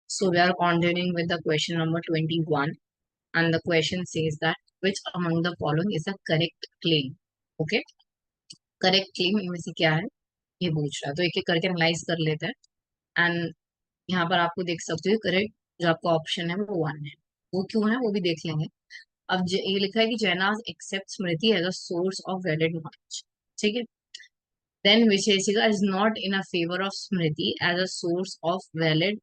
So we are continuing with the question number 21, and the question says that which among the following is a correct claim? Okay, correct claim इनमें से क्या है ये पूछ रहा है, तो एक एक करके एनालाइज कर लेते हैं। एंड यहाँ पर आपको देख सकते हो करेक्ट जो आपका ऑप्शन है वो वन है। वो क्यों है वो भी देख लेंगे। अब ये लिखा है कि Jainas accept Smriti as a source of valid knowledge. ठीक है, then Vaisheshika is not in a favour of Smriti as a source of valid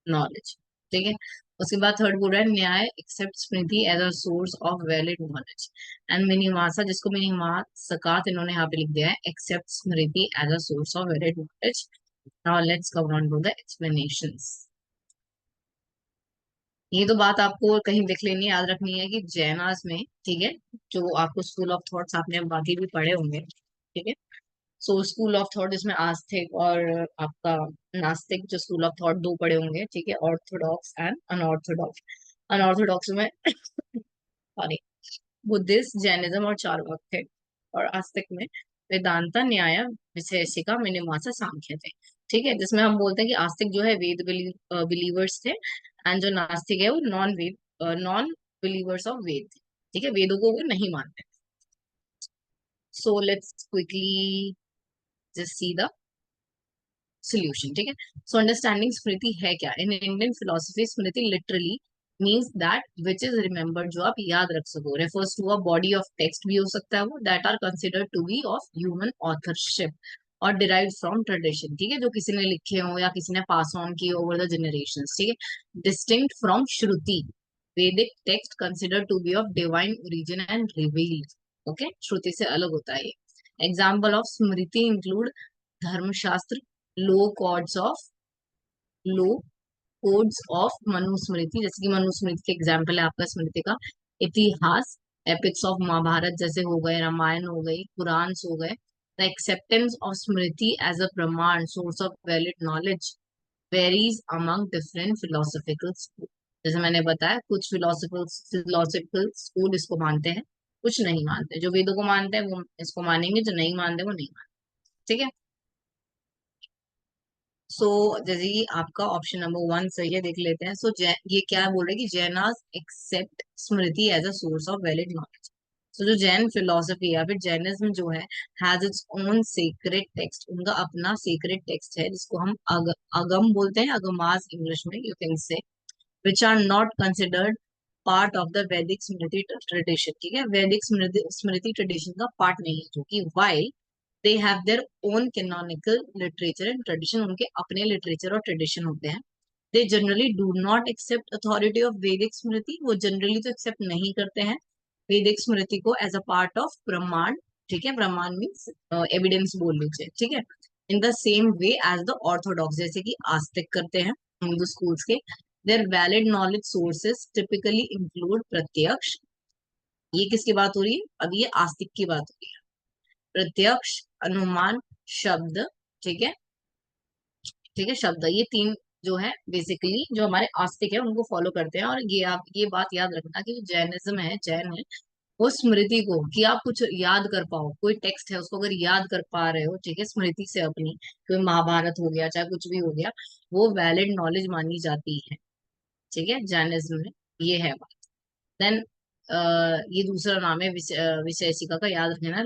knowledge. ठीक है, उसके बाद थर्ड बोल रहा है Nyaya accept Smriti as a source of valid knowledge. And Mimamsa जिसको मिनिमासकात इन्होंने यहाँ पे लिख दिया है accept Smriti as a source of valid knowledge. Now let's cover on to the explanations. ये तो बात आपको कहीं लिख लेनी है, याद रखनी है कि जैनास में, ठीक है, जो आपको स्कूल ऑफ थॉट्स आपने बाकी भी पढ़े होंगे। ठीक है, सो स्कूल ऑफ थॉट इसमें आस्तिक और आपका नास्तिक जो स्कूल ऑफ थॉट दो पढ़े होंगे। ठीक है, ऑर्थोडॉक्स एंड अनऑर्थोडॉक्स। अनऑर्थोडॉक्स में सॉरी बुद्धिस्ट जैनिज्म और चारवाक थे, और आस्तिक में वेदांता न्याय विशेषिका मिनिमासा सांख्य थे। ठीक है, जिसमें हम बोलते हैं कि आस्तिक जो है वेद बिलीवर्स थे, एंड जो नास्तिक है वो नॉन बिलीवर्स ऑफ वेद थे। ठीक है, वेदों को वो नहीं मानते। So let's quickly just see the solution. ठीक है, सो अंडरस्टैंडिंग स्मृति है क्या? In Indian philosophy smriti literally means that which is remembered, जो आप याद रख सको। Refers to a body of text भी हो सकता है वो, that are considered to be of human authorship और डिराइव फ्रॉम ट्रेडिशन। ठीक है, जो किसी ने लिखे हो या किसी ने पास ऑन किए ओवर द जनरेशन। ठीक है, distinct from Shruti Vedic text considered to be of divine origin and revealed. Okay, Shruti से अलग होता है ये। Example of Smriti include Dharmashastra, law codes of law codes of Manusmriti, जैसे कि मनुस्मृति के एग्जाम्पल है आपका स्मृति का। इतिहास, एपिक्स ऑफ महाभारत जैसे हो गए, रामायण हो गई, पुराण हो गए। The acceptance of Smriti as a pramana source of valid knowledge varies among different philosophical school. जैसे मैंने बताया, कुछ फिलोसफिकल स्कूल इसको मानते हैं, कुछ नहीं मानते। जो वेदों को मानते हैं वो इसको मानेंगे, जो नहीं मानते वो नहीं मानते। ठीक है, सो जैसे कि आपका ऑप्शन नंबर वन सही है, देख लेते हैं। ये क्या बोल रहे हैं कि Jainas accept Smriti as a source of valid knowledge. So जो जैन फिलोसफी या फिर जैनिज्म जो है has its own secret text, उनका अपना सीक्रेट टेक्स्ट है जिसको हम अगम बोलते हैं, अगमास इंग्लिश में you can say, which are not considered part of the Vedic smriti tradition. ठीक है, वैदिक स्मृति ट्रेडिशन का पार्ट नहीं है, जो कि while they have their own canonical literature and tradition, उनके अपने लिटरेचर और ट्रेडिशन होते हैं। They generally do not accept authority of Vedic smriti, वो जनरली तो एक्सेप्ट नहीं करते हैं वैदिक स्मृति को एज अ पार्ट ऑफ प्रमाण। ठीक है, प्रमाण मीन्स एविडेंस बोल लीजिए। ठीक है, in the same way as the orthodox, जैसे कि आस्तिक करते हैं हिंदू स्कूल्स के। Their valid knowledge sources typically include pratyaksha, ये किसकी बात हो रही है? अभी ये आस्तिक की बात हो रही है। प्रत्यक्ष, अनुमान, शब्द। ठीक है, ठीक है, शब्द, ये तीन जो है बेसिकली जो हमारे आस्तिक है उनको फॉलो करते हैं। और ये आप ये बात याद रखना कि जो जैनिज्म है, जैन है, वो स्मृति को, कि आप कुछ याद कर पाओ, कोई टेक्स्ट है उसको अगर याद कर पा रहे हो, ठीक है, स्मृति से अपनी, कोई महाभारत हो गया चाहे कुछ भी हो गया, वो वैलिड नॉलेज मानी जाती है। ठीक है, जैनिज्म में ये है बात। देन ये दूसरा नाम है विशेषिका का, याद रखना।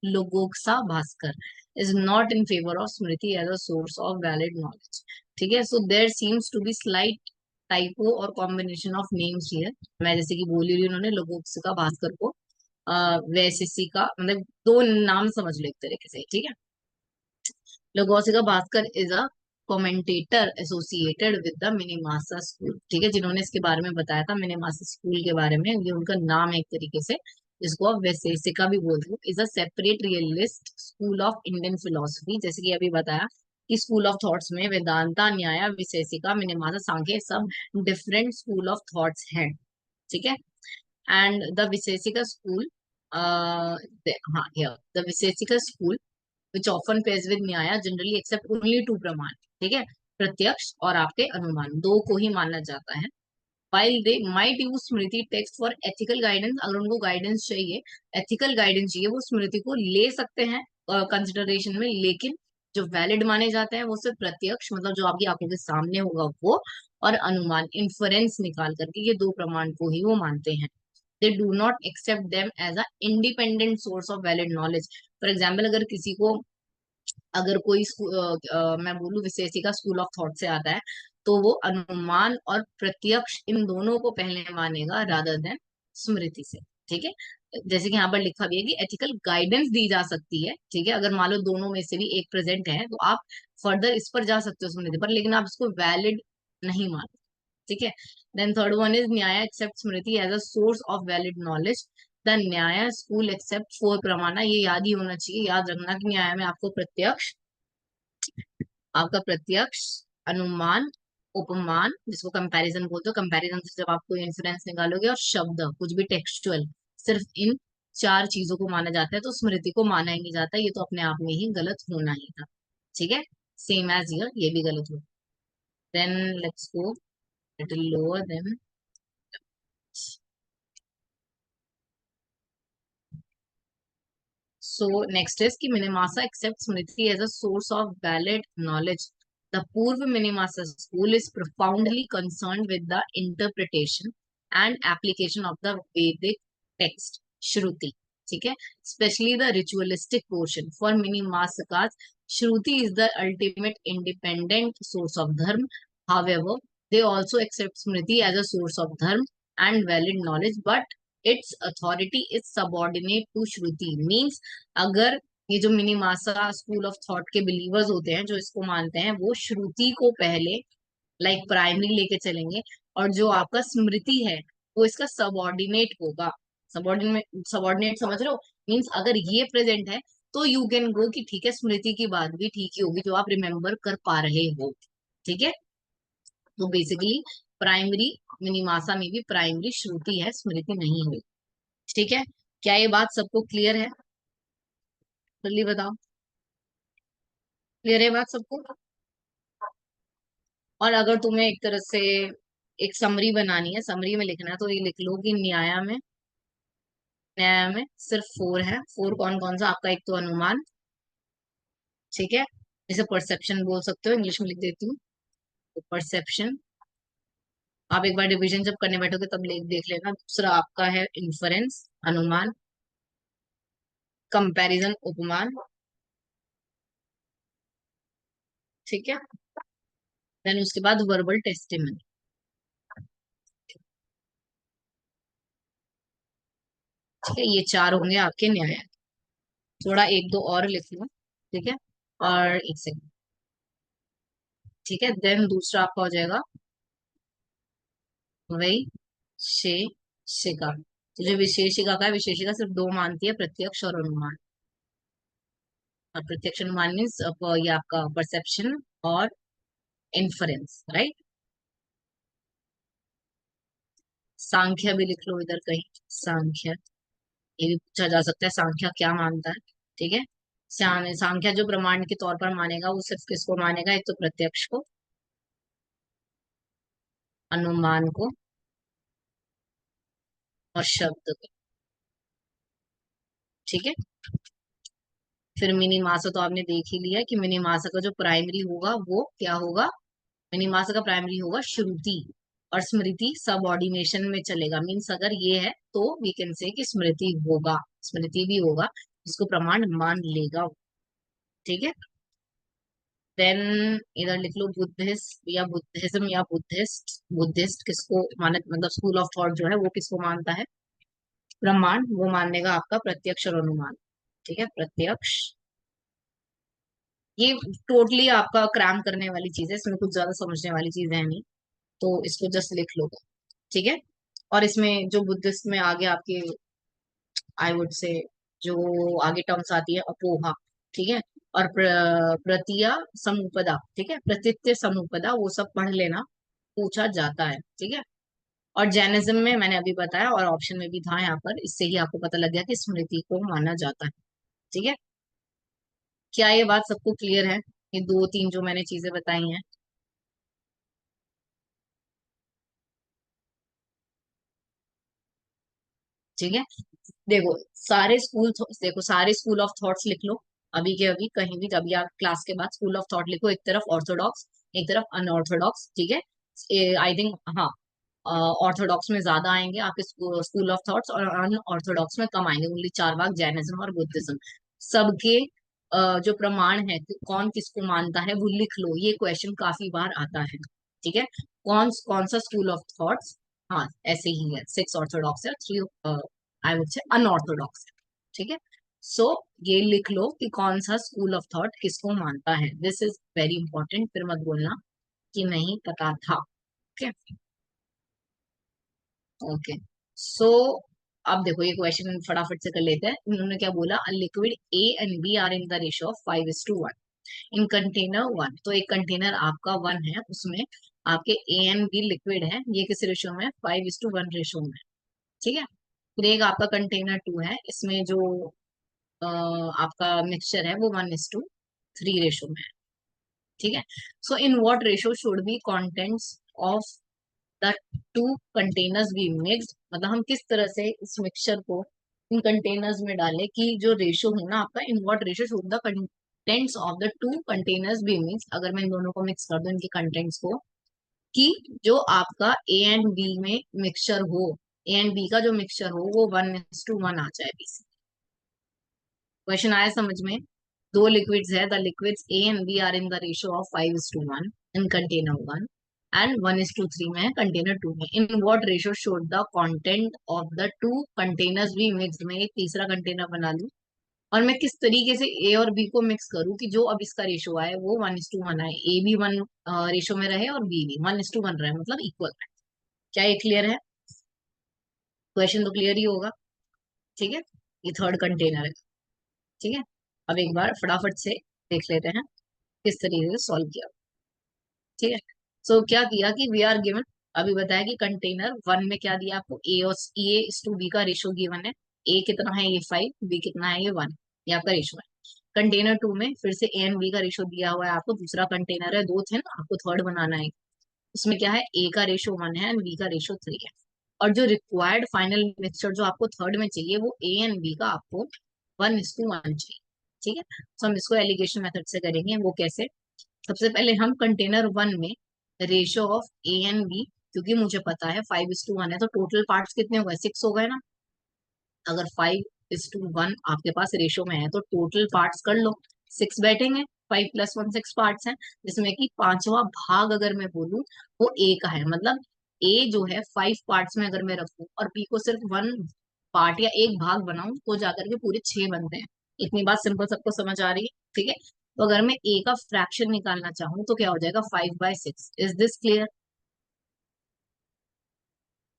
Laugakshi Bhaskara is not in favour of Smriti as a source of valid knowledge. ठीक है, so there seems to be slight typo और कॉम्बिनेशन ऑफ नेम्स हियर। मैं जैसे कि बोली रही, उन्होंने लोगोक्सिका भास्कर को वैशिका, मतलब दो नाम समझ लो एक तरीके से। ठीक है, Laugakshi Bhaskara is a commentator associated with the Mimamsa school. ठीक है, जिन्होंने इसके बारे में बताया था मिनिमासा स्कूल के बारे में, ये उनका नाम है एक तरीके से, जिसको आप वैशेषिका भी बोलते हो। Is a separate realist school of Indian philosophy, जैसे कि अभी बताया कि स्कूल ऑफ थॉट्स में वेदांता, न्याय, विशेषिका, मिनिमासा, सांख्य सब डिफरेंट स्कूल ऑफ थॉट्स हैं। ठीक है, एंड द विशेषिका स्कूल, हाँ, the Vaisheshika school which often pairs with न्याय generally accept only two प्रमाण। ठीक है, प्रत्यक्ष और आपके अनुमान, दो को ही माना जाता है। while they might use Smriti text for ethical guidance, अगर उनको गाइडेंस चाहिए, एथिकल गाइडेंस चाहिए, वो स्मृति को ले सकते हैं कंसिडरेशन में, लेकिन जो वैलिड माने जाते हैं वो सिर्फ प्रत्यक्ष, मतलब जो आपकी आंखों के सामने होगा वो, और अनुमान इन्फरेंस निकाल करके, ये दो प्रमाण को ही वो मानते हैं। They do not accept them as a independent source of valid knowledge. For example, अगर किसी को, अगर कोई मैं बोलूं विशेषिका स्कूल ऑफ थॉट से आता है, तो वो अनुमान और प्रत्यक्ष इन दोनों को पहले मानेगा रादर देन स्मृति से। ठीक है, जैसे कि यहाँ पर लिखा भी है कि एथिकल गाइडेंस दी जा सकती है। ठीक है, अगर मान लो दोनों में से भी एक प्रेजेंट है तो आप फर्दर इस पर जा सकते हो स्मृति पर, लेकिन आप इसको वैलिड नहीं मानो। ठीक है, then third one is Nyaya accept Smriti as a source of valid knowledge. The Nyaya school accept four pramana, ये याद ही होना चाहिए, याद रखना कि न्याय में आपको प्रत्यक्ष, आपका प्रत्यक्ष, अनुमान, उपमान जिसको कंपैरिजन बोलते हो, कंपैरिजन से जब आप कोई इंफरेंस निकालोगे, और शब्द कुछ भी टेक्सचुअल, सिर्फ इन चार चीजों को माना जाता है, तो स्मृति को माना ही नहीं जाता। ये तो अपने आप में ही गलत होना ही था। ठीक है, सेम एज ईयर, ये भी गलत हो। Then let's go little lower then. So next is कि Minamasa accepts Smriti as a source of valid knowledge. The Purva Minamasa school is profoundly concerned with the interpretation and application of the Vedic text, Shruti. ठीक है, especially the ritualistic portion. For Minimasakas, Shruti is the ultimate independent source of dharma. However, they also accept Smriti as a source of dharma and valid knowledge, but its authority is subordinate to Shruti. Means अगर ये जो mini मासा school of thought के believers होते हैं जो इसको मानते हैं, वो श्रुति को पहले लाइक प्राइमरी लेके चलेंगे, और जो आपका स्मृति है वो इसका सबऑर्डिनेट होगा। सबऑर्डिनेट, सबऑर्डिनेट समझ रहे हो? मीन्स अगर ये प्रेजेंट है तो यू कैन गो कि ठीक है, स्मृति की बात भी ठीक ही होगी जो आप रिमेम्बर कर पा रहे हो। ठीक है, तो बेसिकली प्राइमरी मिनीमासा में भी प्राइमरी श्रुति है, स्मृति नहीं है। ठीक है, क्या ये बात सबको क्लियर है? जल्दी बताओ, क्लियर है बात सबको? और अगर तुम्हें एक तरह से एक समरी बनानी है, समरी में लिखना है, तो ये लिख लो कि न्याय में सिर्फ फोर है। फोर कौन कौन सा? आपका एक तो अनुमान, ठीक है, जिसे परसेप्शन बोल सकते हो, इंग्लिश में लिख देती हूँ, तो परसेप्शन। आप एक बार रिवीजन जब करने बैठोगे तब देख लेना। दूसरा आपका है इन्फरेंस, अनुमान, कंपैरिजन, उपमान। ठीक है, देन उसके बाद वर्बल टेस्टिमनी। ठीक है, ये चार होंगे आपके न्याय। थोड़ा एक दो और लिख लो। ठीक है, और एक सेकंड। ठीक है, देन दूसरा आपका हो जाएगा वही शेषिका। तो जो विशेषिका का है, विशेषिका सिर्फ दो मानती है, प्रत्यक्ष और अनुमान। और प्रत्यक्ष अनुमान मीन्स ये आपका परसेप्शन और इन्फरेंस, राइट। सांख्य भी लिख लो इधर कहीं, सांख्य, ये भी पूछा जा सकता है, सांख्य क्या मानता है। ठीक है, सांख्य जो प्रमाण के तौर पर मानेगा, वो सिर्फ किसको मानेगा? एक तो प्रत्यक्ष को, अनुमान को, और शब्द को। ठीक है, फिर मिनी मासा तो आपने देख ही लिया कि मिनी मासा का जो प्राइमरी होगा वो क्या होगा? मिनी मासा का प्राइमरी होगा श्रुति, और स्मृति सबऑर्डिनेशन में चलेगा। मीन्स अगर ये है तो वी कैन से कि स्मृति होगा, स्मृति भी होगा, इसको प्रमाण मान लेगा। ठीक है, देन इधर लिख लो बुद्धिस्ट या बुद्धिज्म या बुद्धिस्ट। बुद्धिस्ट किसको मानत, मतलब स्कूल ऑफ थॉट जो है वो किसको मानता है? प्रमाण, वो मानेगा आपका प्रत्यक्ष और अनुमान। ठीक है, प्रत्यक्ष, ये टोटली आपका क्रैम करने वाली चीज है, इसमें कुछ ज्यादा समझने वाली चीज है नहीं, तो इसको जस्ट लिख लो। ठीक है, और इसमें जो बुद्धिस्ट में आगे आपके, आई वुड से, जो आगे टर्म्स आती है अपोहा, ठीक है, और प्रतीया समुपदा, ठीक है, प्रतीत्य समुपदा, वो सब पढ़ लेना, पूछा जाता है। ठीक है, और जैनिज्म में मैंने अभी बताया, और ऑप्शन में भी था यहाँ पर, इससे ही आपको पता लग गया कि स्मृति को माना जाता है। ठीक है, क्या ये बात सबको क्लियर है? ये दो तीन जो मैंने चीजें बताई हैं। ठीक है, देखो सारे स्कूल, देखो सारे स्कूल ऑफ थॉट्स लिख लो अभी के अभी, कहीं भी, अभी आप क्लास के बाद स्कूल ऑफ थॉट लिखो, एक तरफ ऑर्थोडॉक्स, एक तरफ अनऑर्थोडॉक्स। ठीक है, आई थिंक, हाँ, ऑर्थोडॉक्स में ज्यादा आएंगे आपके स्कूल ऑफ थॉट्स, और अनऑर्थोडॉक्स में कम आएंगे, ओनली 4 भाग जैनिज्म और बुद्धिज्म। सबके जो प्रमाण है कि कौन किसको मानता है वो लिख लो, ये क्वेश्चन काफी बार आता है। ठीक है, कौन कौन सा स्कूल ऑफ थॉट्स, हाँ ऐसे ही है, 6 ऑर्थोडॉक्स है, 3 आई वुड से अनऑर्थोडॉक्स है। ठीक है, सो ये लिख लो कि कौन सा स्कूल ऑफ थॉट किसको मानता है, दिस इज वेरी इंपॉर्टेंट, फिर मत बोलना कि नहीं पता था। ओके, ओके, सो अब देखो ये क्वेश्चन फटाफट से कर लेते हैं। उन्होंने क्या बोला, liquid A and B are in the ratio of 5:1 in container one. तो एक कंटेनर आपका वन है, उसमें आपके ए एंड बी लिक्विड है, ये किस रेशियो में है, 5:1 रेशियो में है। ठीक है, फिर एक आपका कंटेनर टू है, इसमें जो आपका मिक्सचर है वो 1:3 रेशियो में है। ठीक है, so in what ratio should be contents of the two containers be mixed, मतलब हम किस तरह से इस मिक्सचर को इन कंटेनर्स में डालें कि जो रेशियो है ना आपका, in what ratio should the contents of the two containers be mix, अगर मैं इन दोनों को मिक्स कर दूं इनके कंटेंट्स को, कि जो आपका ए एंड बी में मिक्सचर हो, ए एंड बी का जो मिक्सचर हो वो 1:1 आ जाए। क्वेश्चन आया समझ में? दो लिक्विड्स है, the liquids A and B are in the ratio of 5:1 in container one and 1:3 में है कंटेनर टू में। In what ratio should the content of the two containers be mixed, मैं एक तीसरा कंटेनर बना लूं और मैं किस तरीके से ए और बी को मिक्स करूं कि जो अब इसका रेशियो आए वो 1:1 आए, ए भी 1 रेशियो में रहे और बी भी 1:1 रहे, मतलब इक्वल है। क्या ये क्लियर है? क्वेश्चन तो क्लियर ही होगा। ठीक है, ये थर्ड कंटेनर है। ठीक है, अब एक बार फटाफट से देख लेते हैं किस तरीके से सॉल्व किया। ठीक है, सो क्या किया कि वी आर गिवन, अभी बताया कि कंटेनर वन में क्या दिया आपको, ए और ए इस टू बी का रेशियो गिवन है, ए कितना है ये 5, बी कितना है ये 1, ये आपका रेशियो है। कंटेनर टू में फिर से ए एंड बी का रेशियो दिया हुआ है आपको, दूसरा कंटेनर है, दो थे ना, आपको थर्ड बनाना है। उसमें क्या है, ए का रेशियो 1 है एंड बी का रेशियो 3 है, और जो रिक्वायर्ड फाइनल मिक्सचर जो आपको थर्ड में चाहिए वो ए एंड बी का आपको 1:1 चाहिए। ठीक है, तो हम इसको एलिगेशन मेथड से करेंगे, वो कैसे, सबसे पहले हम कंटेनर वन में ratio of A and B, क्योंकि मुझे पता है 5:1 है तो टोटल पार्ट्स कितने हो गए, 6 हो गए ना। अगर 5:1 आपके पास रेशियो में है तो टोटल पार्ट्स कर लो, 6 बैठेंगे, 5 + 1 6 पार्ट्स हैं, जिसमें कि पांचवा भाग अगर मैं बोलूं वो ए का है, मतलब ए जो है 5 पार्ट्स में अगर मैं रखूं और बी को सिर्फ 1 पार्ट या एक भाग बनाऊं तो जाकर के पूरे 6 बनते हैं। इतनी बात सिंपल सबको समझ आ रही है? ठीक है, तो अगर मैं ए का फ्रैक्शन निकालना चाहूँ तो क्या हो जाएगा, 5/6। Is this clear?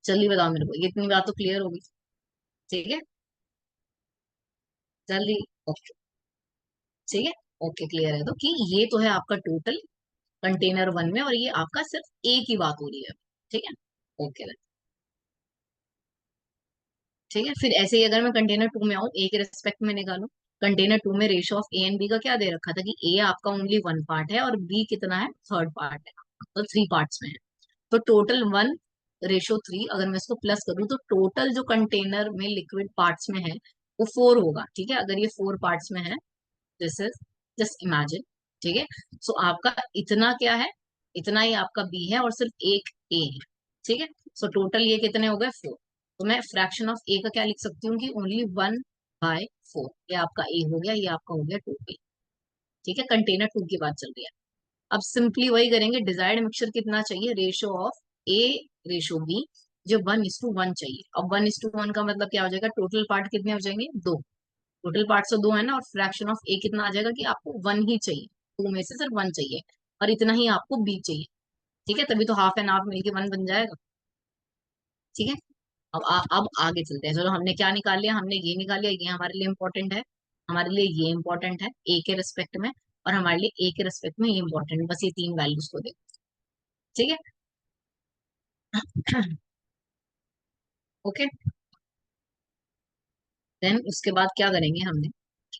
जल्दी बताओ मेरे को, इतनी बात तो क्लियर होगी। ठीक है, जल्दी। ओके, ठीक है, ओके क्लियर है, तो कि ये तो है आपका टोटल कंटेनर वन में, और ये आपका सिर्फ ए की बात हो रही है। ठीक है, ओके, ठीक है, फिर ऐसे ही अगर मैं कंटेनर टू में आऊँ, ए के रेस्पेक्ट में निकालू, कंटेनर टू में ratio of A and B का क्या दे रखा था कि ए आपका ओनली 1 पार्ट है और बी कितना है, थर्ड पार्ट है, तो 3 पार्ट्स में है। तो टोटल 1:3, अगर मैं इसको प्लस करूँ तो टोटल जो कंटेनर में लिक्विड पार्ट्स में है वो 4 होगा। ठीक है, अगर ये 4 पार्ट्स में है, दिस इज, जस्ट इमेजिन। ठीक है, सो आपका इतना क्या है, इतना ही आपका बी है और सिर्फ एक ए है। ठीक है, सो टोटल ये कितने हो गए, 4। तो मैं फ्रैक्शन ऑफ ए का क्या लिख सकती हूँ कि ओनली 1/4, ये आपका ए हो गया, ये आपका हो गया 2 ए। ठीक है, कंटेनर टू की बात चल रही है। अब सिंपली वही करेंगे, डिजायर्ड मिक्सचर कितना चाहिए, ratio of A ratio B, जो 1:1 चाहिए। अब 1:1 का मतलब क्या हो जाएगा, टोटल पार्ट कितने हो जाएंगे, 2, टोटल पार्ट्स तो 2 है ना, और फ्रैक्शन ऑफ ए कितना आ जाएगा कि आपको 1 ही चाहिए, 2 में से सिर्फ 1 चाहिए, और इतना ही आपको बी चाहिए। ठीक है, तभी तो हाफ एंड हाफ मिलके 1 बन जाएगा। ठीक है, अब आगे चलते हैं, चलो हमने क्या निकाल लिया, हमने ये निकाल लिया, ये हमारे लिए इंपॉर्टेंट है, हमारे लिए ये इंपॉर्टेंट है ए के रिस्पेक्ट में, और हमारे लिए ए के रिस्पेक्ट में ये इंपॉर्टेंट है, बस ये 3 वैल्यूज को देखो। ठीक है, ओके, देन उसके बाद क्या करेंगे हमने,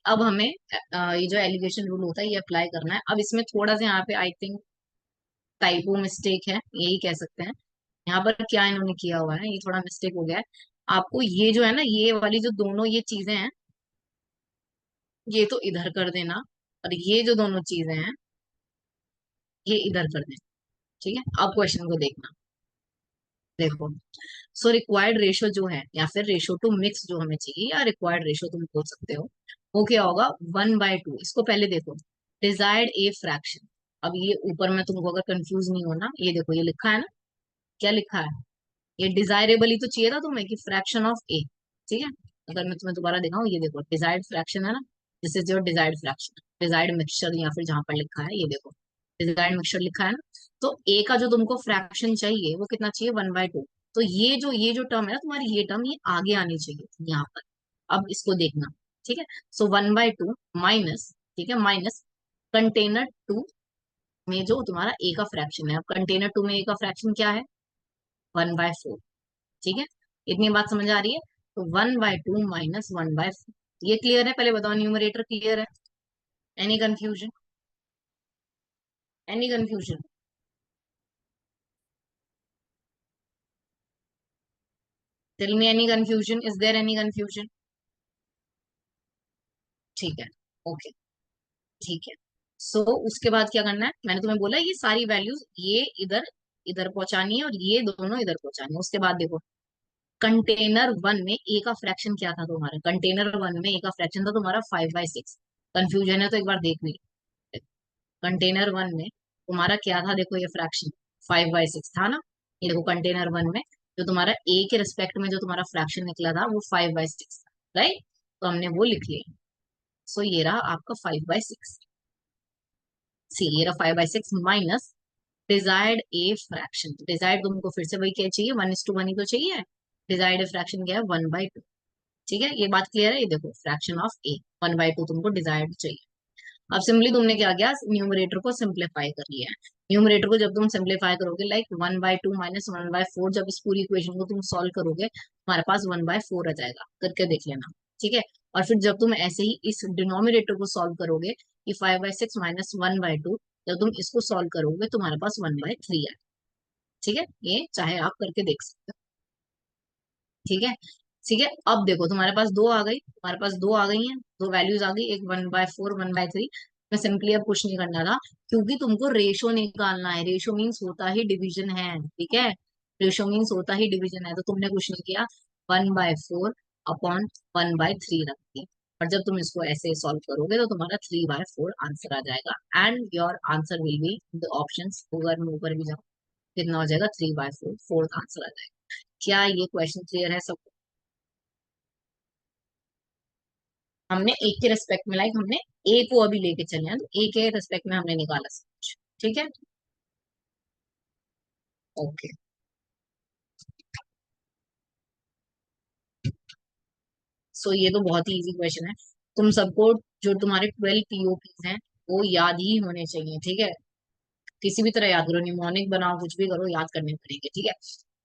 अब हमें ये जो एलिगेशन रूल होता है ये अप्लाई करना है। अब इसमें थोड़ा सा यहाँ पे आई थिंक टाइपो मिस्टेक है, यही कह सकते हैं। यहाँ पर क्या इन्होंने किया हुआ है, ये थोड़ा मिस्टेक हो गया है। आपको ये जो है ना, ये वाली जो दोनों ये चीजें हैं, ये तो इधर कर देना, और ये जो दोनों चीजें हैं ये इधर कर देना। ठीक है, अब क्वेश्चन को देखना। देखो, सो रिक्वायर्ड रेशो जो है, या फिर रेशो टू मिक्स जो हमें चाहिए, या रिक्वायर्ड रेशो तुम बोल सकते हो, वो क्या होगा, 1/2। इसको पहले देखो, डिजायर्ड ए फ्रैक्शन। अब ये ऊपर में तुमको अगर कंफ्यूज नहीं होना, ये देखो ये लिखा है ना, क्या लिखा है, ये डिजायरेबल ही तो चाहिए था तुम्हें कि फ्रैक्शन ऑफ ए। ठीक है, अगर मैं तुम्हें दोबारा दिखाऊं, ये देखो डिजायर्ड फ्रैक्शन है ना, this is your desired fraction, desired mixture, या फिर जहां पर लिखा है ये देखो डिजायर्ड मिक्सचर लिखा है ना। तो ए का जो तुमको फ्रैक्शन चाहिए वो कितना चाहिए, 1/2। तो ये जो टर्म है ना तुम्हारी, ये टर्म ये आगे आनी चाहिए यहाँ पर। अब इसको देखना, ठीक है। सो 1/2 माइनस, ठीक है, माइनस कंटेनर टू में जो तुम्हारा ए का फ्रैक्शन है। अब कंटेनर टू में ए का फ्रैक्शन क्या है, 1/4। ठीक है, इतनी बात समझ आ रही है। तो 1/2 माइनस 1/4, ये क्लियर है, पहले बताओ न्यूमरेटर क्लियर है, any confusion, any confusion. Tell me any confusion, is there any confusion? ठीक है, ओके, ठीक है। सो उसके बाद क्या करना है, मैंने तुम्हें बोला ये सारी वैल्यूज ये इधर इधर पहुंचानी है, और ये दोनों इधर पहुंचानी है। उसके बाद देखो, कंटेनर वन में ए का फ्रैक्शन क्या था तुम्हारा, कंटेनर वन में ए का फ्रैक्शन था तुम्हारा 5/6। कंफ्यूजन है तो एक बार देख ली। कंटेनर वन में तुम्हारा क्या था, देखो ये फ्रैक्शन 5/6 था ना। ये देखो कंटेनर वन में जो तुम्हारा ए के रिस्पेक्ट में जो तुम्हारा फ्रैक्शन निकला था वो 5/6 था, राइट। तो हमने वो लिख लिया। सो ये रहा आपका 5/6। सी, ये रहा 5/6 minus desired a fraction. Desired तुमको फिर से वही क्या चाहिए, 1:1 ही तो चाहिए। डिजायर्ड फ्रैक्शन क्या है, 1/2। ठीक है, ये बात क्लियर है। ये देखो फ्रैक्शन ऑफ ए 1/2 तुमको डिजायर्ड चाहिए। अब सिंपली तुमने क्या किया, न्यूमरेटर को सिंप्लीफाई कर लिया है। न्यूमरेटर को जब तुम सिंप्लीफाई करोगे, लाइक 1/2 माइनस 1/4, जब इस पूरी इक्वेशन को तुम सॉल्व करोगे तुम्हारे पास 1/4 आ जाएगा, करके देख लेना। ठीक है, और फिर जब तुम ऐसे ही इस डिनोमिनेटर को सॉल्व करोगे, कि 5/6 माइनस 1/2, जब तुम इसको सॉल्व करोगे तुम्हारे पास 1/3 है। ठीक है, ये चाहे आप करके देख सकते हो। ठीक है, ठीक है। अब देखो तुम्हारे पास दो आ गई, तुम्हारे पास दो आ गई हैं, दो वैल्यूज आ गई, एक 1/4, 1/3। मैं सिंपली अब कुछ नहीं करना था, क्योंकि तुमको रेशो निकालना है। रेशो मीन्स होता ही डिवीजन है, ठीक है। रेशो मीन्स होता ही डिवीजन है, तो तुमने कुछ नहीं किया, 1/4 अपॉन 1/3 रख दी। और जब तुम इसको ऐसे सॉल्व करोगे तो तुम्हारा 3/4 आंसर आ जाएगा, and your answer will be the option. ऊपर में ऊपर भी जाओ, कितना हो जाएगा, 3/4, फोर्थ आंसर आ जाएगा। क्या ये क्वेश्चन क्लियर है सब? हमने एक के रेस्पेक्ट में, लाइक हमने ए को अभी लेके चले हैं, तो ए के रेस्पेक्ट में हमने निकाला सब कुछ। ठीक है, ओके। सो ये तो बहुत ही इजी क्वेश्चन है। तुम सबको जो तुम्हारे 12 पीओपी हैं वो याद ही होने चाहिए, ठीक है। किसी भी तरह याद करो, निमोनिक बनाओ, कुछ भी करो, याद करने पड़ेंगे, ठीक है।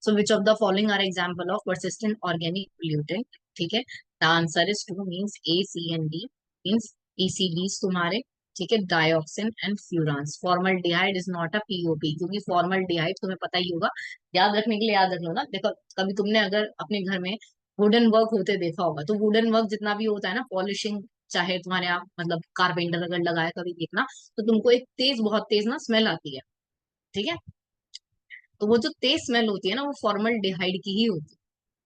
So which of the following are example of persistent organic pollutant? ठीक है, the answer is two, means A, C and D, means PCBs तुम्हारे। ठीक है, dioxin and furans. Formaldehyde is not a POP, क्योंकि फॉर्मल्डिहाइड तुम्हें पता ही होगा, याद रखने के लिए याद रख लो ना। देखो कभी तुमने अगर अपने घर में वुडन वर्क होते देखा होगा, तो वुडन वर्क जितना भी होता है ना, पॉलिशिंग, चाहे तुम्हारे यहाँ मतलब कारपेंटर अगर लगाए कभी देखना, तो तुमको एक तेज, बहुत तेज ना स्मेल आती है। ठीक है, तो वो जो तेज स्मेल होती है ना, वो फॉर्मल डिहाइड की ही होती है।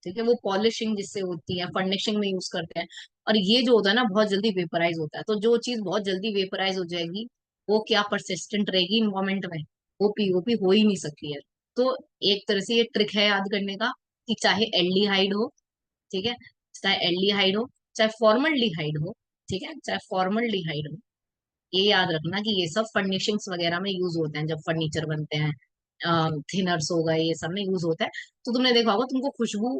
ठीक है, वो पॉलिशिंग जिससे होती है, फर्निशिंग में यूज करते हैं। और ये जो होता है ना बहुत जल्दी वेपराइज होता है, तो जो चीज बहुत जल्दी वेपराइज हो जाएगी वो क्या परसिस्टेंट रहेगी इन्वायरमेंट में, वो पीओपी हो ही नहीं सकती है। तो एक तरह से ये ट्रिक है याद करने का, कि चाहे एल्डिहाइड हो, ठीक है, चाहे एल्डिहाइड हो, चाहे फॉर्मल्डिहाइड हो, ठीक है, चाहे फॉर्मल्डिहाइड हो, ये याद रखना कि ये सब फर्निशिंग्स वगैरह में यूज होते हैं, जब फर्नीचर बनते हैं, थिनर्स हो गए, ये सब में यूज होता है। तो तुमने देखा होगा, तुमको खुशबू,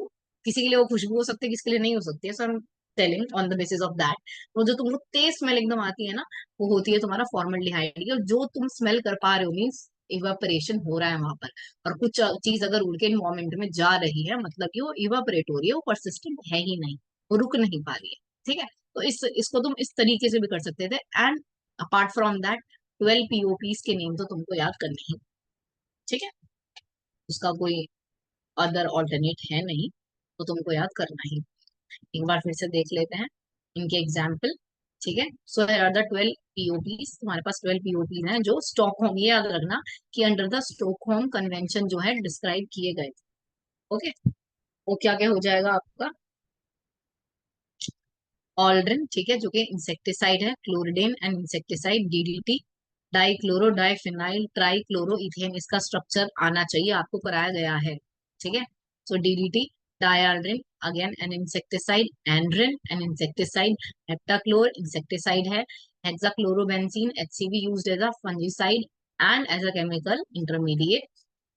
किसी के लिए वो खुशबू हो सकती है, किसी के लिए नहीं हो सकती है, so I am telling on the basis of that. वो जो तुमको तेज स्मेल एकदम आती है ना, वो होती है तुम्हारा फॉर्मल्डिहाइड की। और जो तुम स्मेल कर पा रहे हो मीन्स इवापोरेशन हो रहा है वहां पर, और कुछ चीज अगर उड़ के इन्वायरमेंट में जा रही है, मतलब कि वो इवापोरेट हो रही है, वो परसिस्टेंट है ही नहीं, वो रुक नहीं पा रही है। ठीक है, तो इस इसको तुम इस तरीके से भी कर सकते थे। एंड अपार्ट फ्रॉम दैट, 12 पीओपीज के नेम तो तुमको याद करने ही, ठीक है, उसका कोई अदर ऑल्टरनेट है नहीं, तो तुमको याद करना ही। एक बार फिर से देख लेते हैं इनके एग्जाम्पल। ठीक है। सो हियर आर द 12 पीओपीज, तुम्हारे पास 12 पीओपीज हैं जो स्टॉकहोम, ये याद रखना कि अंडर द स्टॉकहोम कन्वेंशन जो है डिस्क्राइब किए गए। ओके। वो क्या क्या हो जाएगा आपका? ऑल्ड्रिन, ठीक है, जो कि इंसेक्टिसाइड है। Chlordane and insecticide. DDT, dichloro diphenyl trichloro ethane, इसका स्ट्रक्चर आना चाहिए, आपको कराया गया है। ठीक है। So DDT, dieldrin, again an insecticide. Endrin an insecticide. Heptachlor insecticide है। Hexachlorobenzene HCB used as a fungicide and as a chemical intermediate.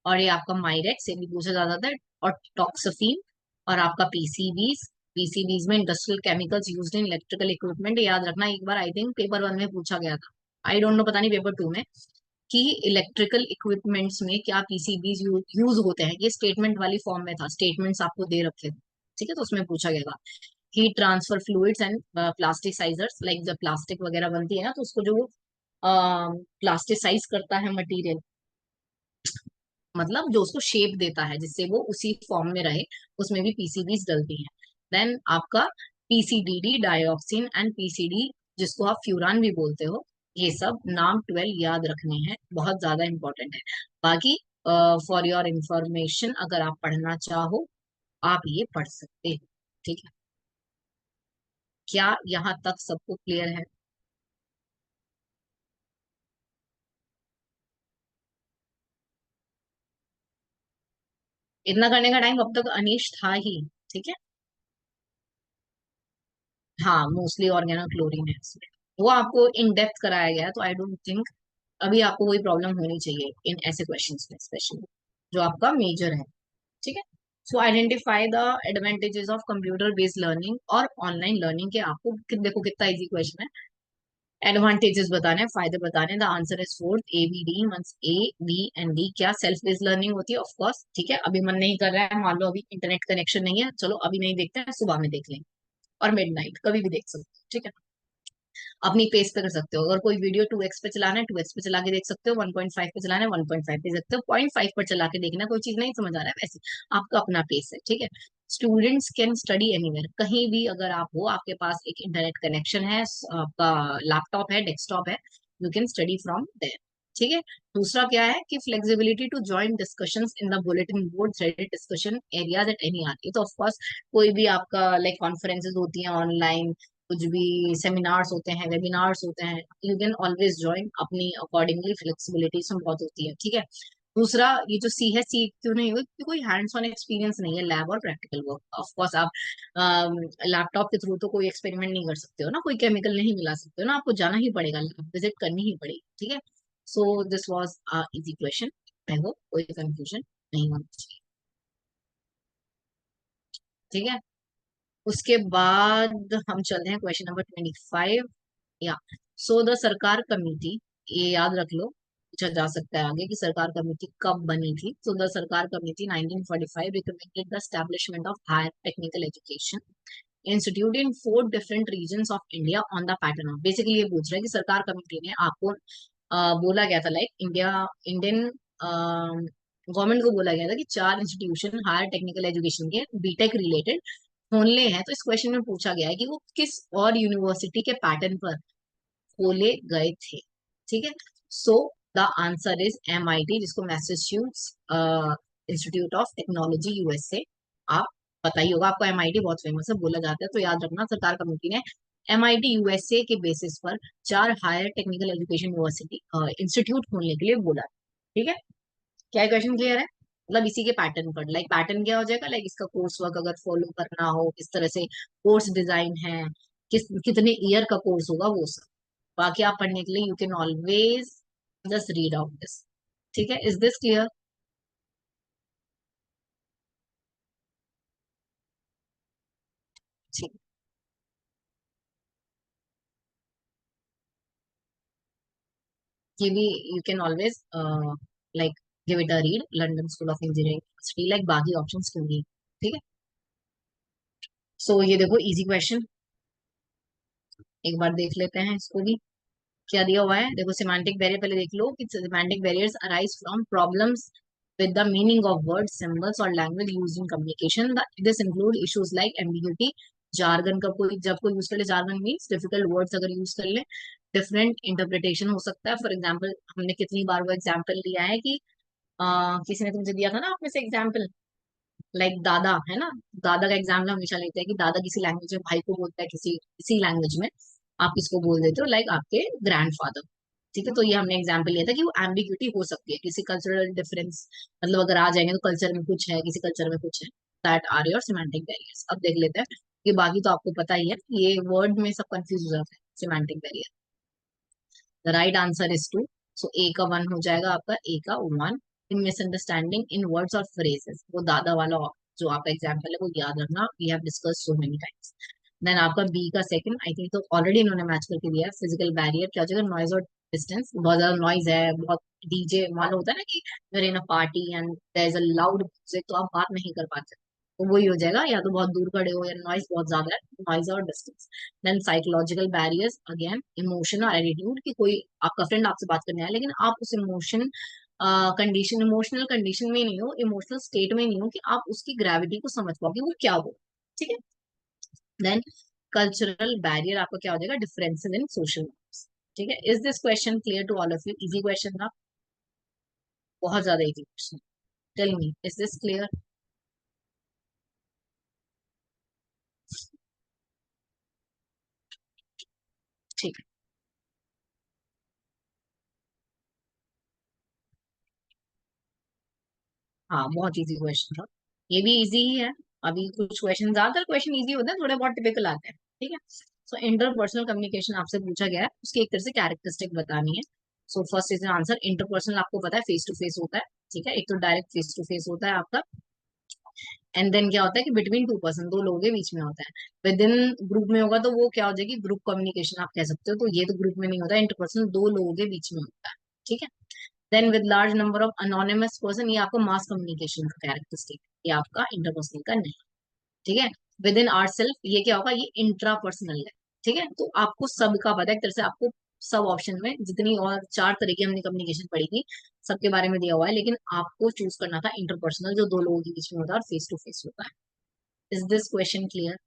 और ये आपका माइरेक्स, ये भी पूछा जाता था। और टॉक्सफीन। और आपका पीसीबीज, पीसीबीज में industrial chemicals used in electrical equipment. याद रखना, एक बार आई थिंक पेपर वन में पूछा गया था, आई डोंट नो, पता नहीं पेपर टू में, कि इलेक्ट्रिकल इक्विपमेंट्स में क्या पीसीबीज यूज होते हैं। ये स्टेटमेंट वाली फॉर्म में था, स्टेटमेंट्स आपको दे रखे थे। ठीक है, तो उसमें पूछा गया। Heat transfer fluids and plasticisers, like जब प्लास्टिक वगैरह बनती है ना, तो उसको जो प्लास्टिसाइज करता है मटेरियल, मतलब जो उसको शेप देता है जिससे वो उसी फॉर्म में रहे, उसमें भी पीसीबीज डलती हैं। देन आपका पीसीडीडी, डायोक्सिन एंड पीसीडी, जिसको आप फ्यूरान भी बोलते हो। ये सब नाम 12 याद रखने हैं, बहुत ज्यादा इंपॉर्टेंट है। बाकी फॉर योर इंफॉर्मेशन, अगर आप पढ़ना चाहो आप ये पढ़ सकते हो। ठीक है, क्या यहाँ तक सबको क्लियर है? इतना करने का टाइम अब तक अनीश था ही। ठीक है। हाँ, मोस्टली ऑर्गेनोक्लोरीन है इसमें। वो आपको इन डेप्थ कराया गया है, तो आई डोंट थिंक अभी आपको कोई प्रॉब्लम होनी चाहिए इन ऐसे क्वेश्चंस में, स्पेशली जो आपका मेजर है। ठीक है। सो identify the advantages of computer based learning और ऑनलाइन लर्निंग के। आपको देखो कितना इजी क्वेश्चन है। एडवांटेजेस बताने हैं, फायदे बताने। The answer is fourth, A B D. Means A B and D. क्या सेल्फ बेस्ड लर्निंग होती है? Of course. ठीक है, अभी मन नहीं कर रहा है, मान लो अभी इंटरनेट कनेक्शन नहीं है, चलो अभी नहीं देखते हैं, सुबह में देख लेंगे, और मिडनाइट कभी भी देख सकते हो। ठीक है, अपनी पेस पे कर सकते हो। अगर कोई वीडियो 2x पे चलाना है 2x पे चला के देख सकते हो, 1.5 पे चलाना है 1.5 पे देख सकते हो, 0.5 पर चला के देखना, कोई चीज नहीं समझ आ रहा है वैसे, आपका अपना पेस है। ठीक है। स्टूडेंट्स कैन स्टडी एनीवेयर, कहीं भी अगर आप हो, आपके पास एक इंटरनेट कनेक्शन है, आपका लैपटॉप है, डेस्कटॉप है, you can study from there. ठीक है। दूसरा क्या है कि flexibility to join discussions in the bulletin board threaded discussion areas at any hour. ये तो ऑफ कोर्स कोई भी आपका लाइक कॉन्फ्रेंसेस होती हैं ऑनलाइन, कुछ भी सेमिनार्स होते हैं, वेबिनार्स होते हैं, यू कैन ऑलवेज ज्वाइन, अपनी अकॉर्डिंगली फ्लेक्सिबिलिटी इसमें बहुत होती है। ठीक है। दूसरा, ये जो सी है, सी क्यों नहीं हुई? क्योंकि कोई हैंड्स ऑन एक्सपीरियंस नहीं है, लैब और प्रैक्टिकल वर्क। ऑफ कोर्स आप लैपटॉप के थ्रू तो कोई एक्सपेरिमेंट नहीं कर सकते हो ना, कोई केमिकल नहीं मिला सकते हो ना, आपको जाना ही पड़ेगा, लैब विजिट करनी ही पड़ेगी। ठीक है। So this was a easy question. I hope कोई कंफ्यूजन नहीं होना चाहिए। ठीक है। उसके बाद हम चलते हैं क्वेश्चन नंबर 25। या सो द सरकार कमेटी, ये याद रख लो, पूछा जा सकता है आगे कि सरकार कमेटी कब बनी थी। So the Sarkar committee 1945 recommended the establishment of higher technical education institute in 4 different regions of India on the pattern of. Basically ये पूछ रहा है कि सरकार कमेटी ने आपको बोला गया था, लाइक इंडियन गवर्नमेंट को बोला गया था कि 4 इंस्टीट्यूशन हायर टेक्निकल एजुकेशन के बीटेक रिलेटेड खोलने हैं। तो इस क्वेश्चन में पूछा गया है कि वो किस और यूनिवर्सिटी के पैटर्न पर खोले गए थे। ठीक है। So the answer is MIT, जिसको मैसेच्यूट्स इंस्टीट्यूट ऑफ टेक्नोलॉजी यूएसए। आप पता ही होगा आपको, एमआईटी बहुत फेमस है, बोला जाता है। तो याद रखना, सरकार कमेटी ने एमआईटी यूएसए के बेसिस पर 4 higher technical education university institute खोलने के लिए बोला। ठीक है। क्या क्वेश्चन क्लियर है? मतलब इसी के पैटर्न पर, लाइक पैटर्न क्या हो जाएगा, लाइक इसका कोर्स वर्क अगर फॉलो करना हो, किस तरह से कोर्स डिजाइन है, कितने ईयर का कोर्स होगा, वो सब। बाकी आप पढ़ने के लिए you can always just read out this. ठीक है, इज दिस क्लियर? ठीक। ये भी you can always like give it a read, London school of engineering, like बाकी ऑप्शन क्यों नहीं। ठीक है। सो ये देखो इजी क्वेश्चन, एक बार देख लेते हैं इसको भी। क्या दिया हुआ है देखो, सिमेंटिक बैरियर पहले देख लो कि semantic barriers arise from problems with the meaning of words, symbols or language used in communication. This include issues like ambiguity, jargon का कोई जब कोई यूज कर ले, जार्गन मीन्स डिफिकल्ट वर्ड्स अगर यूज कर ले, डिफरेंट इंटरप्रिटेशन हो सकता है। फॉर एग्जाम्पल हमने कितनी बार वो एग्जाम्पल लिया है कि किसी ने तुमसे दिया था ना, आप में से एग्जाम्पल, लाइक दादा है ना, दादा का एग्जाम्पल हमेशा लेते हैं कि दादा किसी लैंग्वेज में भाई को बोलता है, किसी किसी लैंग्वेज में आप किसको बोल देते हो, लाइक आपके ग्रैंडफादर। ठीक है, तो ये हमने एग्जाम्पल लिया था कि वो एम्बिग्यूटी हो सकती है, किसी कल्चरल डिफरेंस, मतलब अगर आ जाएंगे तो कल्चर में कुछ है, किसी कल्चर में कुछ है, that are your semantic barriers. अब देख लेते हैं कि बाकी तो आपको पता ही है, ये वर्ड में सब कंफ्यूज हो जाता है, semantic barrier. The right answer is two, so A का वन हो जाएगा आपका, ए का one. In misunderstanding in words और फ्रेजेस, वो दादा वाला जो आपका एग्जाम्पल है वो याद रखना, we have discuss so many times. Then आपका बी का सेकंड, आई थिंक तो ऑलरेडी इन्होंने मैच करके दिया है, फिजिकल बैरियर क्या हो जाएगा, नॉइज और डिस्टेंस। बहुत ज्यादा नॉइज है, बहुत डीजे मान लो होता है ना कि you're in a party and there is a loud music, तो आप बात नहीं कर पाते, तो वही हो जाएगा, या तो बहुत दूर खड़े हो या नॉइज बहुत ज्यादा है, नॉइज और distance. Then psychological barriers, again emotion और एटीट्यूड, कि कोई आपका फ्रेंड आपसे बात करने आया लेकिन आप उस इमोशन कंडीशन, इमोशनल कंडीशन में नहीं हो, इमोशनल स्टेट में नहीं हो कि आप उसकी ग्रेविटी को समझ पाओ कि वो क्या हो। ठीक है। देन कल्चरल बैरियर आपका क्या हो जाएगा, डिफरेंसेस इन सोशल नॉर्म्स। ठीक है, is this question clear to all of you? Easy question था, बहुत ज्यादा easy question. Tell me, is this clear? ठीक है, हाँ बहुत इजी क्वेश्चन था, ये भी इजी ही है। अभी कुछ क्वेश्चन, ज्यादातर क्वेश्चन इजी होते हैं, थोड़े बहुत टिपिकल आते हैं। ठीक है, सो इंटरपर्सनल कम्युनिकेशन आपसे पूछा गया है, उसकी एक तरह से कैरेक्टरिस्टिक बतानी है। So first is answer, interpersonal आपको पता है फेस टू फेस होता है। ठीक है, एक तो डायरेक्ट फेस टू फेस होता है आपका, एंड देन क्या होता है कि बिटवीन टू पर्सन, दो लोगों के बीच में होता है। विद इन ग्रुप में होगा तो वो क्या हो जाएगी, ग्रुप कम्युनिकेशन आप कह सकते हो, तो ये तो ग्रुप में नहीं होता, इंटरपर्सनल दो लोगों के बीच में होता है। ठीक है, then with large number of anonymous person, ये आपका मास कम्युनिकेशन का कैरेक्टरिस्टिक, ये आपका इंटरपर्सनल का नहीं। ठीक है, विद इन आवर सेल्फ, ये क्या होगा, ये इंट्रा पर्सनल है। ठीक है, तो आपको सबका पता है एक तरह से, आपको सब ऑप्शन में जितनी और चार तरह की हमने कम्युनिकेशन पढ़ी थी, सबके बारे में दिया हुआ है, लेकिन आपको चूज करना था इंटरपर्सनल, जो दो लोगों के बीच में होता है और फेस टू फेस होता है। Is this question clear?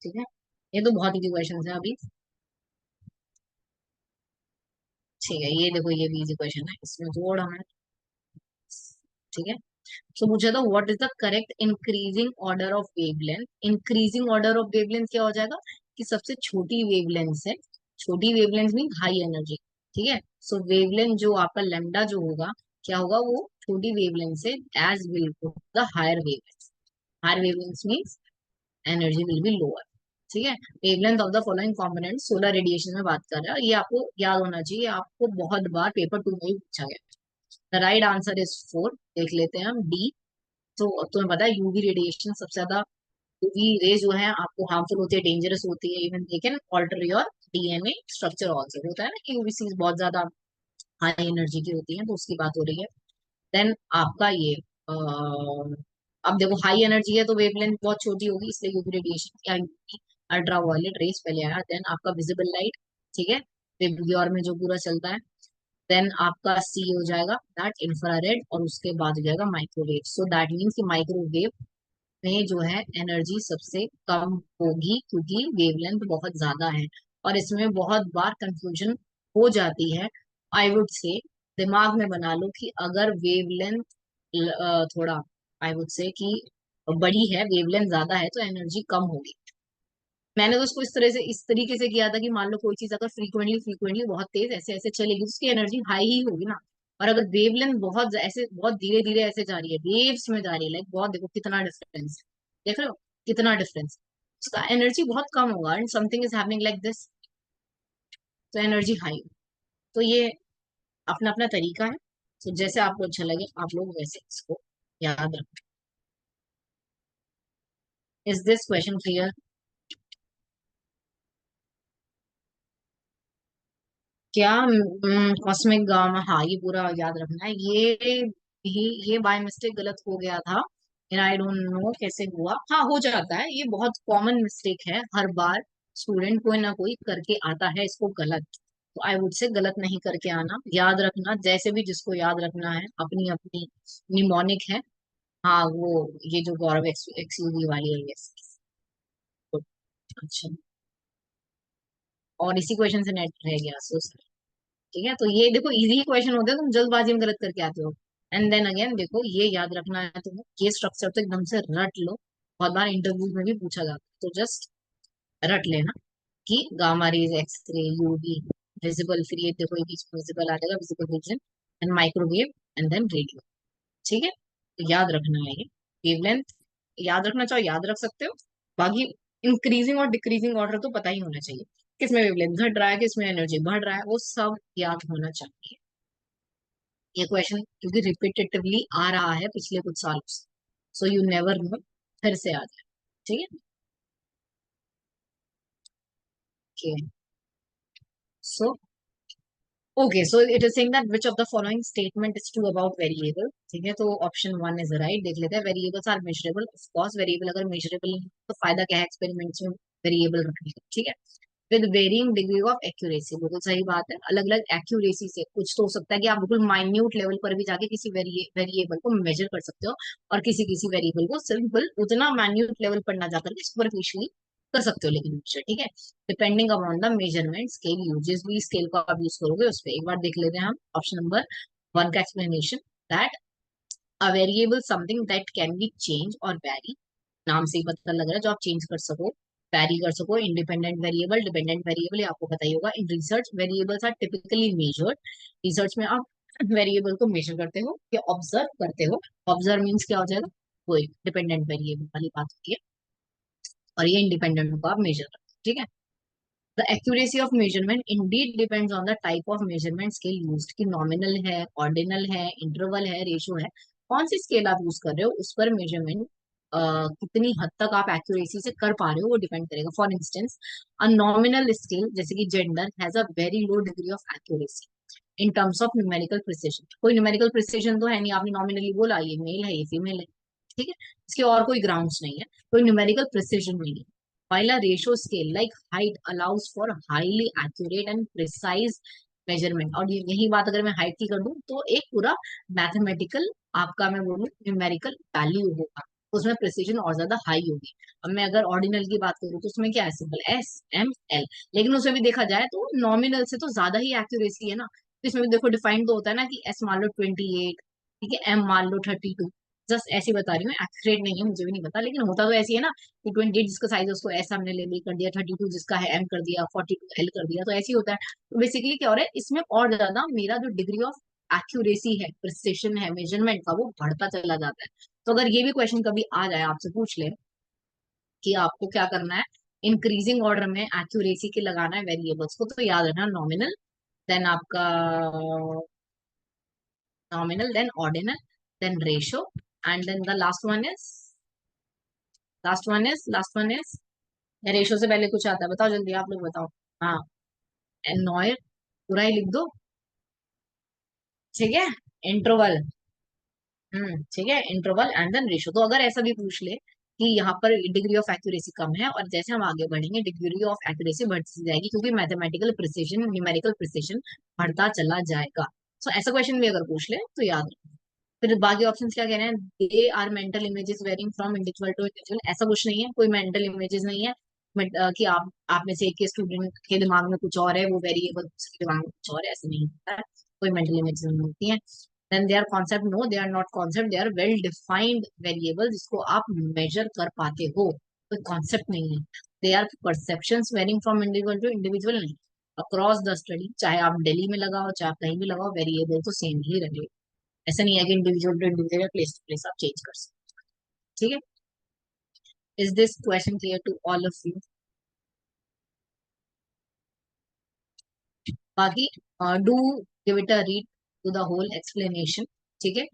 ठीक है, ये तो बहुत इजी क्वेश्चन है अभी। ठीक है, ये देखो ये भी इजी क्वेश्चन है, इसमें थोड़ा हमें, ठीक है। तो पूछा था what is the correct increasing order of wavelength. Increasing order of wavelength क्या हो जाएगा कि सबसे छोटी वेवलेंथ है, छोटी वेवलेंथ मीन हाई एनर्जी। ठीक है, सो वेवलेंथ जो आपका लेमडा जो होगा, क्या होगा, वो छोटी वेवलेंथ से as well the higher wavelength, higher wavelength means energy will be lower. ठीक है, wavelength of the following component, solar radiation में बात कर रहा है, ये आपको याद होना चाहिए, आपको बहुत बार पेपर टू में भी पूछा गया। The right answer is four, देख लेते हैं हम, डी। तो तुम्हें पता है यूवी रेडिएशन सबसे ज्यादा, यूवी रे जो है आपको हार्मफुल होती है, डेंजरस होती है, even they can alter your DNA structure also. होता है ना कि यूवीसी बहुत ज्यादा हाई एनर्जी की होती है, तो उसकी बात हो रही है। देन आपका ये अब देखो हाई एनर्जी है तो वेवलेंथ बहुत छोटी होगी, इसलिए यूवी रेडिएशन या अल्ट्रा वायलेट रेस पहले आया। देन आपका विजिबल लाइट, ठीक है, विबग्योर में जो पूरा चलता है। देन आपका सी हो जाएगा दैट इंफ्रारेड, और उसके बाद हो जाएगा माइक्रोवेव। सो दैट मीन्स कि माइक्रोवेव में जो है एनर्जी सबसे कम होगी, क्योंकि वेवलेंथ बहुत ज्यादा है। और इसमें बहुत बार कंफ्यूजन हो जाती है, आई वुड से दिमाग में बना लो कि अगर वेवलेंथ थोड़ा, आई वुड से कि बड़ी है, वेवलेंथ ज्यादा है, तो एनर्जी कम होगी। मैंने तो उसको इस तरह से, इस तरीके से किया था कि मान लो कोई चीज अगर फ्रीक्वेंटली फ्रीक्वेंटली बहुत तेज ऐसे ऐसे चलेगी, तो उसकी एनर्जी हाई ही होगी ना। और अगर वेवलेंथ बहुत ऐसे बहुत धीरे धीरे ऐसे जा रही है, वेव्स में जा रही है, लाइक बहुत, देखो कितना डिफरेंस, देख रहे हो कितना डिफरेंस, उसका एनर्जी बहुत कम होगा, and something is happening like this, तो एनर्जी हाई। तो ये अपना अपना तरीका है, तो जैसे आपको अच्छा लगे आप लोग वैसे इसको याद रखें। Is this question clear? क्या कॉस्मिक गामा, हाँ ये पूरा याद रखना है, ये बाय मिस्टेक गलत हो गया था, एंड आई डोंट नो कैसे हुआ, हाँ हो जाता है, ये बहुत कॉमन मिस्टेक है, हर बार स्टूडेंट कोई ना कोई करके आता है इसको गलत। तो आई वुड से गलत नहीं करके आना, याद रखना, जैसे भी जिसको याद रखना है, अपनी अपनी निमोनिक है, हाँ वो, ये जो गौरव एक्सयूवी वाली है, यस। अच्छा, और इसी क्वेश्चन से नेट रह गया, सो ठीक है। तो ये देखो इजी क्वेश्चन होते हैं, तुम जल्दबाजी में गलत करके आते हो। एंड देन अगेन देखो, ये याद रखना है तुम्हें, ये स्ट्रक्चर तो एकदम से रट लो, बहुत बार इंटरव्यू में भी पूछा जाता है, तो जस्ट रट लेना कि gamma rays, x ray, UV, visible, फिर ये देखो ये बीच में विजिबल आ जाएगा, visible region, and microwave, and then radio. ठीक है, तो याद रखना है ये वेवलेंथ, याद रखना चाहो याद रख सकते हो। बाकी इंक्रीजिंग और डिक्रीजिंग ऑर्डर तो पता ही होना चाहिए, किसमें वेवलेंथ घट रहा है, किसमें एनर्जी बढ़ रहा है, वो सब याद होना चाहिए। ये क्वेश्चन क्योंकि रिपीटेटिवली आ रहा है पिछले कुछ सालों से, सो यू नेवर नो, फिर से आ जाए। ठीक है, so okay, so it is saying that which of the following statement is true about variable. ठीक है, तो ऑप्शन वन इज राइट, देख लेते हैं। Variables are measurable, of course variable अगर मेजरेबल है तो फायदा क्या है एक्सपेरिमेंट्स में वेरिएबल रखने का। ठीक है, with varying degree of accuracy, बिल्कुल सही बात है, अलग अलग एक्यूरेसी से, कुछ तो हो सकता है कि आप बिल्कुल माइन्यूट लेवल पर भी जाके किसी वेरिएबल को मेजर कर सकते हो, और किसी किसी वेरिएबल को सिंपल उतना माइन्यूट लेवल पर ना जाकर के सुपरफिशियली कर सकते हो, लेकिन measure, ठीक है, depending upon the measurement scale use, जिस भी स्केल को आप यूज करोगे उस पर। एक बार देख लेते हैं हम ऑप्शन नंबर वन का explanation, that a variable something that can be change और वैरी, नाम से ही पता लग रहा है जो आप चेंज कर सको, वैरी कर सको। इंडिपेंडेंट वेरिएबल, डिपेंडेंट वेरिएबल, ये आपको पता ही होगा। In research variables are typically measured, research में आप वेरिएबल को मेजर करते हो या ऑब्जर्व करते हो। ऑब्जर्व मीन्स क्या हो जाएगा, वो डिपेंडेंट वेरिएबल वाली बात होती है, और ये इंडिपेंडेंट को आप मेजर करते हो। ठीक है, the accuracy of measurement Indeed depends on the type of measurement scale used, कि नॉमिनल है, ऑर्डिनल है, इंटरवल है, रेशो है, कौन सी स्केल आप यूज कर रहे हो उस पर मेजरमेंट कितनी हद तक आप एक्यूरेसी से कर पा रहे हो वो डिपेंड करेगा। For instance, a nominal scale जैसे कि gender has a very low degree of accuracy in terms of numerical precision. कोई न्यूमेरिकल प्रिसिजन तो है नहीं, आपने नॉमिनली बोला ये मेल है ये फीमेल है, ठीक है, इसके और कोई ग्राउंड्स नहीं है, कोई न्यूमेरिकल प्रिसिजन नहीं है। while a ratio scale like height allows for highly accurate and precise measurement, और यही बात अगर मैं हाइट की कर दूं तो एक पूरा मैथमेटिकल, आपका मैं बोलूं न्यूमेरिकल वैल्यू होगा, उसमें प्रिसीजन और ज्यादा हाई होगी। अब मैं अगर ऑर्डिनल की बात करूँ तो उसमें क्या है, सिंपल एस एम एल, लेकिन उसमें भी देखा जाए तो नॉमिनल से तो ज्यादा ही एक्यूरेसी है ना, तो इसमें भी देखो डिफाइंड तो होता है ना कि एस मान लो 28, ठीक है, एम मान लो 32, जस्ट ऐसी बता रही हूँ, एक्यूरेट नहीं है, मुझे भी नहीं पता, लेकिन होता तो ऐसी है ना कि 28 जिसका साइज है उसको एस हमने लेबल कर दिया, 32 जिसका है एम कर दिया, 42 एल कर दिया, तो ऐसे ही होता है। तो बेसिकली क्या हो रहा है इसमें, और ज्यादा मेरा जो डिग्री ऑफ एक्यूरेसी है, प्रिसिशन है मेजरमेंट का, वो बढ़ता चला जाता है। तो अगर ये भी क्वेश्चन कभी आ जाए आपसे पूछ ले कि आपको क्या करना है, इंक्रीजिंग ऑर्डर में एक्यूरेसी के लगाना है वेरिएबल्स को, तो याद रखना नॉमिनल, देन आपका nominal, then ordinal, then ratio, and then the last one is ratio से पहले कुछ आता है, बताओ जल्दी आप लोग बताओ। हाँ, नॉयर, पूरा ही लिख दो, ठीक है, इंटरवल, ठीक है, इंटरवल एंड देन रेशो। तो अगर ऐसा भी पूछ ले कि यहाँ पर डिग्री ऑफ एक्यूरेसी कम है, और जैसे हम आगे बढ़ेंगे डिग्री ऑफ एक्यूरेसी बढ़ती जाएगी, क्योंकि मैथमेटिकल प्रिसिजन, न्यूमेरिकल प्रिसिजन बढ़ता चला जाएगा। सो ऐसा क्वेश्चन भी अगर पूछ ले तो याद रखो। फिर बाकी ऑप्शंस क्या कह रहे हैं, they are mental images varying from individual to individual, ऐसा कुछ नहीं है, कोई मेंटल इमेजेस नहीं है। कि आप में से एक के स्टूडेंट के दिमाग में कुछ और है, वो वेरिएबल दूसरे के दिमाग में कुछ और है, ऐसा नहीं होता है, कोई मेंटल इमेजेस नहीं होती है। Then they are concept, no they are not concept, they are well defined variable जिसको आप मेजर कर पाते हो, कोई कॉन्सेप्ट नहीं है। They are perceptions varying from individual to individual, नहीं, अक्रॉस द स्टडी, चाहे आप दिल्ली में लगाओ चाहे आप कहीं भी लगाओ, वेरिएबल तो सेम ही रहे। ऐसा नहीं है कि individual to individual, place to place आप चेंज कर सकते हो। ठीक है, is this question clear to all of you? बाकी do give it a read to the whole explanation, ठीक है,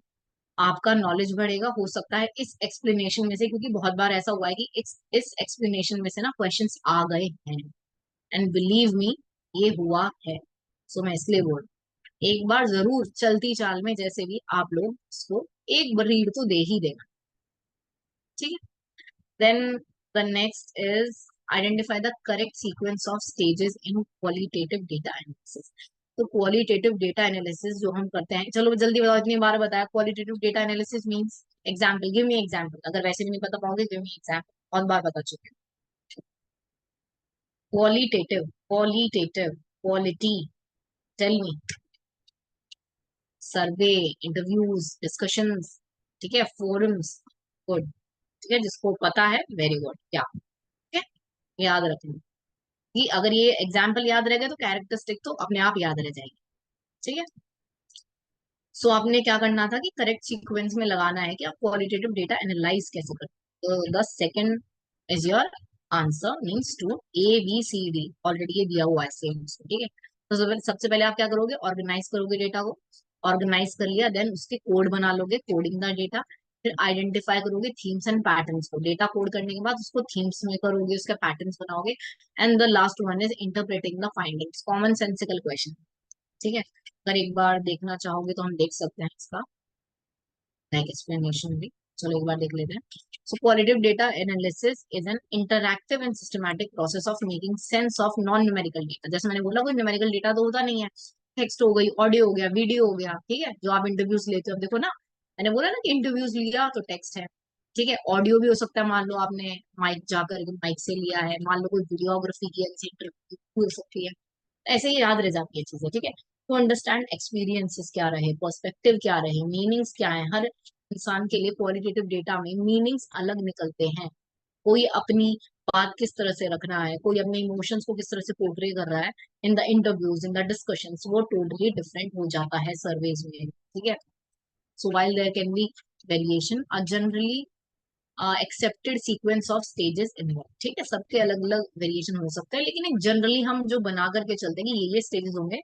आपका नॉलेज बढ़ेगा, हो सकता है इस एक्सप्लेनेशन में से, क्योंकि बहुत बार ऐसा हुआ है कि इस एक्सप्लेनेशन में से ना क्वेश्चंस आ गए हैं, एंड बिलीव मी ये हुआ है, सो मैं इसलिए बोल रही हूँ। एक बार जरूर चलती चाल में जैसे भी आप लोग इसको एक बार रीड तो दे ही देना, ठीक है। Then the next is identify the correct sequence of stages in qualitative data analysis. तो क्वालिटेटिव डेटा एनालिसिस जो हम करते हैं, चलो जल्दी बताओ, इतनी बार बताया, qualitative data analysis means example, give me example, अगर वैसे भी नहीं पता पाओगे गिव मी एग्जाम्पल, बहुत बार बता चुके हैं। Qualitative, qualitative, quality, tell me. Survey, interviews, discussions, ठीक है, फोरम्स, गुड। ठीक है, जिसको पता है वेरी गुड, क्या, ठीक है, याद रखना कि अगर ये एग्जाम्पल याद रहेगा तो कैरेक्टरिस्टिक तो अपने आप याद रह जाएगी। ठीक है। सो आपने क्या करना था कि करेक्ट सीक्वेंस में लगाना है कि आप क्वालिटेटिव डेटा एनालाइज कैसे करते हो। तो the second is your answer means two ABCD, already ये दिया हुआ है सेम। ठीक है, तो सबसे पहले आप क्या करोगे, ऑर्गेनाइज करोगे डेटा को। ऑर्गेनाइज कर लिया, देन उसके कोड बना लोगे, कोडिंग द डेटा। फिर आइडेंटिफाई करोगे थीम्स एंड पैटर्न्स को, डेटा कोड करने के बाद उसको थीम्स में करोगे, उसके पैटर्न्स बनाओगे। And the last one is interpreting the findings, common sensical question. ठीक है, अगर एक बार देखना चाहोगे तो हम देख सकते हैं इसका लाइक एक्सप्लेनेशन भी। चलो एक बार देख लेते हैं। So qualitative data analysis is an interactive and systematic process of making sense of non numerical data. जैसे मैंने बोला, कोई न्यूमेरिकल डेटा तो होता नहीं है, टेक्स्ट हो गई, ऑडियो हो गया, वीडियो हो गया। ठीक है, जो आप इंटरव्यूज लेते हो, अब देखो ना, मैंने बोला ना कि इंटरव्यूज लिया तो टेक्स्ट है। ठीक है, ऑडियो भी हो सकता है, मान लो आपने माइक जाकर माइक से लिया है, मान लो कोई वीडियोग्राफी की है, इंटरव्यू हो सकती है। ऐसे ही याद रह जाती है चीजें। ठीक है, टू अंडरस्टैंड एक्सपीरियंसेस क्या रहे, पर्सपेक्टिव क्या रहे, मीनिंग्स क्या है, हर इंसान के लिए क्वालिटेटिव डेटा में मीनिंग्स अलग निकलते हैं। कोई अपनी बात किस तरह से रखना है, कोई अपने इमोशंस को किस तरह से पोर्ट्रे कर रहा है in the interviews, in the discussions, वो टोटली डिफरेंट हो जाता है सर्वेज में। ठीक है, so while there can be variation are generally accepted sequence of stages involve. ठीक है, सबके अलग अलग वेरिएशन हो सकते हैं, लेकिन एक जनरली हम जो बना करके चलते हैं कि ये स्टेजेस होंगे,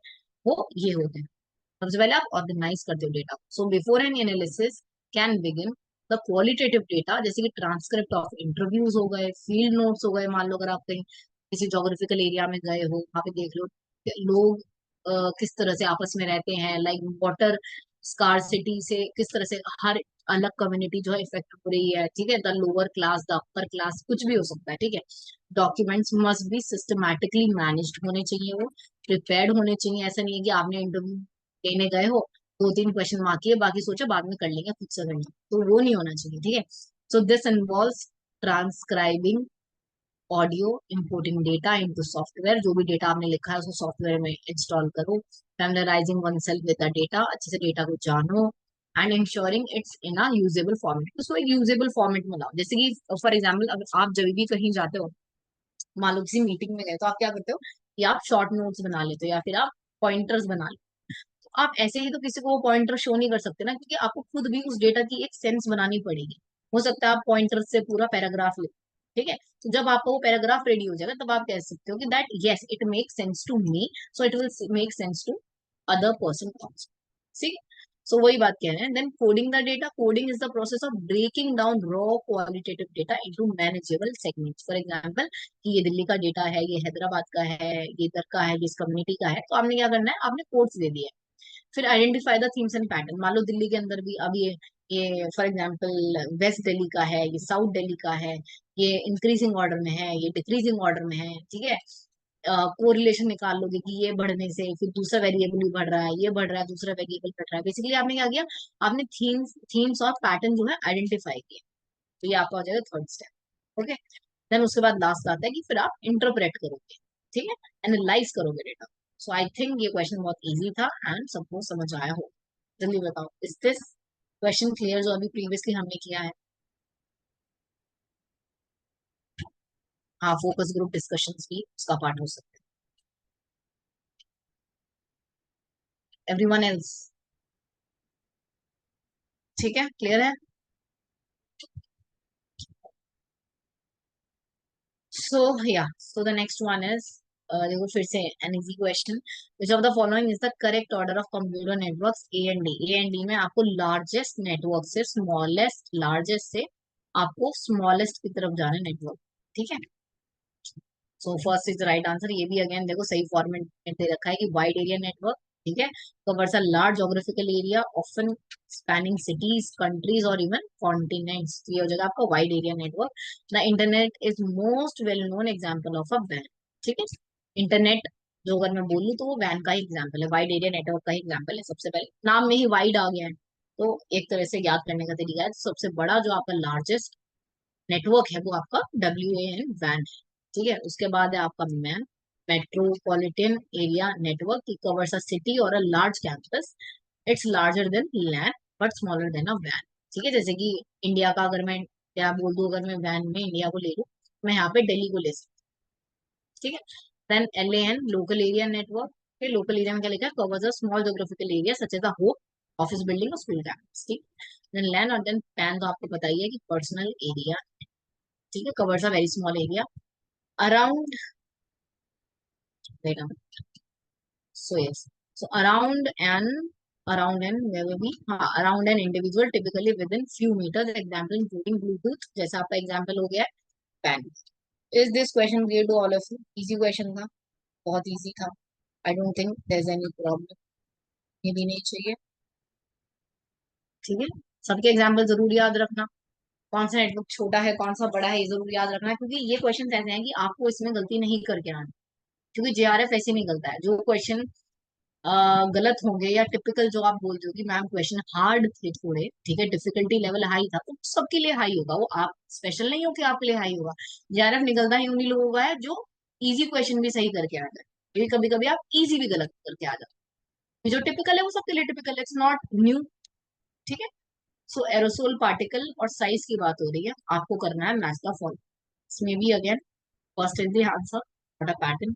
वो ये होते हैं। सबसे पहले आप ऑर्गेनाइज करते हो data. So before N analysis can begin the qualitative data, जैसे कि ट्रांसक्रिप्ट ऑफ इंटरव्यूज हो गए, फील्ड नोट्स हो गए। मान लो अगर आप कहीं किसी जोग्राफिकल एरिया में गए हो, वहां पे देख लो कि लोग किस तरह से आपस में रहते हैं, लाइक वाटर स्कार्सिटी से किस तरह से हर अलग कम्युनिटी जो है इफेक्ट हो रही है। ठीक है, the lower class, the upper class, कुछ भी हो सकता है। ठीक है, documents must be systematically managed होने चाहिए, वो प्रिपेयर्ड होने चाहिए। ऐसा नहीं है कि आपने इंटरव्यू लेने गए हो, दो तीन क्वेश्चन मार्क किए, बाकी सोचा बाद में कर लेंगे, खुद से करना, तो वो नहीं होना चाहिए। ठीक है, so this involves transcribing audio, importing data into software, जो भी डेटा आपने लिखा है उसको सॉफ्टवेयर में इंस्टॉल करो। Familiarising oneself with the data, अच्छे से डेटा को जानो। And ensuring it's in a usable format, उसको एक यूजेबल फॉर्मेट में लाओ। जैसे कि फॉर एग्जाम्पल, अगर आप जब भी कहीं जाते हो, मान लो किसी मीटिंग में गए, तो आप क्या करते हो कि आप शॉर्ट नोट्स बना लेते हो या फिर आप पॉइंटर्स बना लेते हो। तो आप ऐसे ही तो किसी को वो पॉइंटर शो नहीं कर सकते ना, क्योंकि आपको खुद भी उस डेटा की एक सेंस बनानी पड़ेगी। हो सकता है आप पॉइंटर से पूरा पैराग्राफ लिखो। ठीक है, तो जब आपका वो पैराग्राफ रेडी हो जाएगा, तब आप कह सकते हो कि that yes it make sense to me, so it will make sense to other person also. ठीक है, सो वही बात कह रहे हैं। Then coding the data, coding is the process of breaking down raw qualitative data into manageable segments. For example, कि ये दिल्ली का डेटा है, ये हैदराबाद का है, ये इधर का है, ये इस कम्युनिटी का है, तो आपने क्या करना है, आपने कोड्स दे दिए। फिर identify the themes and pattern, मान लो दिल्ली के अंदर भी अब ये फॉर एग्जांपल वेस्ट दिल्ली का है, ये साउथ दिल्ली का है, ये इंक्रीजिंग ऑर्डर में है, ये डिक्रीजिंग ऑर्डर में है। ठीक है, कोरिलेशन निकाल लोगे कि ये बढ़ने से फिर दूसरा वेरिएबल भी बढ़ रहा है, ये बढ़ रहा है, दूसरा वेरिएबल बढ़ रहा है। बेसिकली आपने क्या किया, आपने थीम्स और पैटर्न जो है आइडेंटिफाई किए। तो ये आपका हो जाएगा थर्ड स्टेप। ओके, देन उसके बाद लास्ट आता है कि फिर आप इंटरप्रेट करोगे। ठीक है, एनालाइज करोगे डेटा। सो आई थिंक ये क्वेश्चन बहुत इजी था एंड सबको समझ आया हो। जल्दी बताओ, इज दिस क्वेश्चन क्लियर जो अभी प्रीवियसली हमने किया है? हाँ, फोकस ग्रुप डिस्कशंस भी उसका पार्ट हो सकते हैं। एवरीवन एल्स ठीक है, क्लियर है? सो या, so the next one is, देखो फिर से an easy question, which of the following is the correct order of computer networks A and D. A and D में आपको लार्जेस्ट नेटवर्क से स्मॉलेस्ट, लार्जेस्ट से आपको स्मॉलेस्ट की तरफ जाना है नेटवर्क। ठीक है, so first is right answer. ये भी अगेन देखो सही फॉर्मेट में दे रखा है कि वाइड एरिया नेटवर्क। ठीक है, covers a large geographical area often spanning cities, countries और इवन कॉन्टिनेंट्स। ये हो जाएगा आपका wide area network. The internet is most well known example of a वैन। ठीक है, इंटरनेट जो अगर मैं बोलूँ तो वो वैन का ही एग्जाम्पल है, वाइड एरिया नेटवर्क का ही एग्जाम्पल है। सबसे पहले नाम में ही वाइड आ गया है, तो एक तरह से याद करने का तरीका है, सबसे बड़ा जो आपका लार्जेस्ट नेटवर्क है वो आपका WAN वैन है। ठीक है, उसके बाद है आपका MAN, metropolitan area network, covers a city और a large campus. It's larger than LAN but smaller than a वैन। ठीक है, जैसे कि इंडिया का अगर मैं क्या बोल दूं, अगर मैं वैन में इंडिया को ले लूं, मैं यहाँ पे दिल्ली को ले सकती हूँ। ठीक है, then LAN local area network. फिर लोकल एरिया में क्या लिखा है, covers a small geographical area such as a home, office building और स्कूल कैंपस। ठीक, देन लैन और देन पैन तो आपको पता ही है कि पर्सनल एरिया। ठीक है, covers a very small area around, wait a minute. So yes, so around and where will be, हाँ, around an individual typically within few meters, example including Bluetooth, जैसा आपका एग्जाम्पल हो गया है PAN. Is this question clear to all of you? Easy question था, बहुत easy था। I don't think there is any problem, ये भी नहीं चाहिए। ठीक है, सबके एग्जाम्पल जरूर याद रखना, कौन सा नेटवर्क छोटा है कौन सा बड़ा है ये जरूर याद रखना है, क्योंकि ये क्वेश्चन ऐसे हैं कि आपको इसमें गलती नहीं करके आना, क्योंकि JRF ऐसे निकलता है। जो क्वेश्चन गलत होंगे या टिपिकल जो आप बोलते हो कि मैम क्वेश्चन हार्ड थे थोड़े, ठीक है, डिफिकल्टी लेवल हाई था, तो सबके लिए हाई होगा, वो आप स्पेशल नहीं हो कि आपके लिए हाई होगा। JRF निकलता ही उन्हीं लोगों का है जो इजी क्वेश्चन भी सही करके आ जाए, क्योंकि कभी कभी आप इजी भी गलत करके आ जाते हो। जो टिपिकल है वो सबके लिए टिपिकल है, इट्स नॉट न्यू। ठीक है, सो एरोसोल पार्टिकल और साइज की बात हो रही है, आपको करना है मैच द फॉलोइंग। इसमें भी again first is the answer, what a pattern.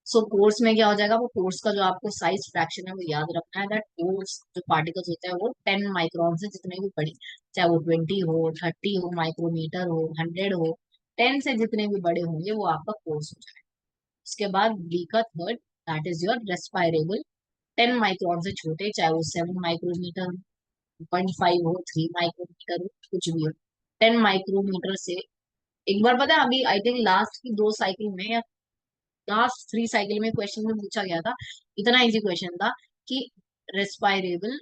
So course में क्या हो जाएगा, वो कोर्स का जो आपको साइज फ्रैक्शन है वो याद रखना है, दैट कोर्स जो पार्टिकल्स होते हैं वो 10 माइक्रोन से जितने भी बड़ी, चाहे वो 20 हो 30 हो माइक्रोमीटर हो 100 हो, 10 से जितने भी बड़े होंगे वो आपका कोर्स हो जाएगा। उसके बाद बी का third, that is your respirable, 10 micron से छोटे, चाहे वो 7 माइक्रोमीटर, 0.5 हो, 3 माइक्रोमीटर हो, कुछ भी हो, 10 माइक्रोमीटर से। एक बार पता है, अभी आई थिंक लास्ट की 2 साइकिल में या लास्ट 3 साइकिल में क्वेश्चन में पूछा गया था, इतना इजी क्वेश्चन था कि रेस्पायरेबल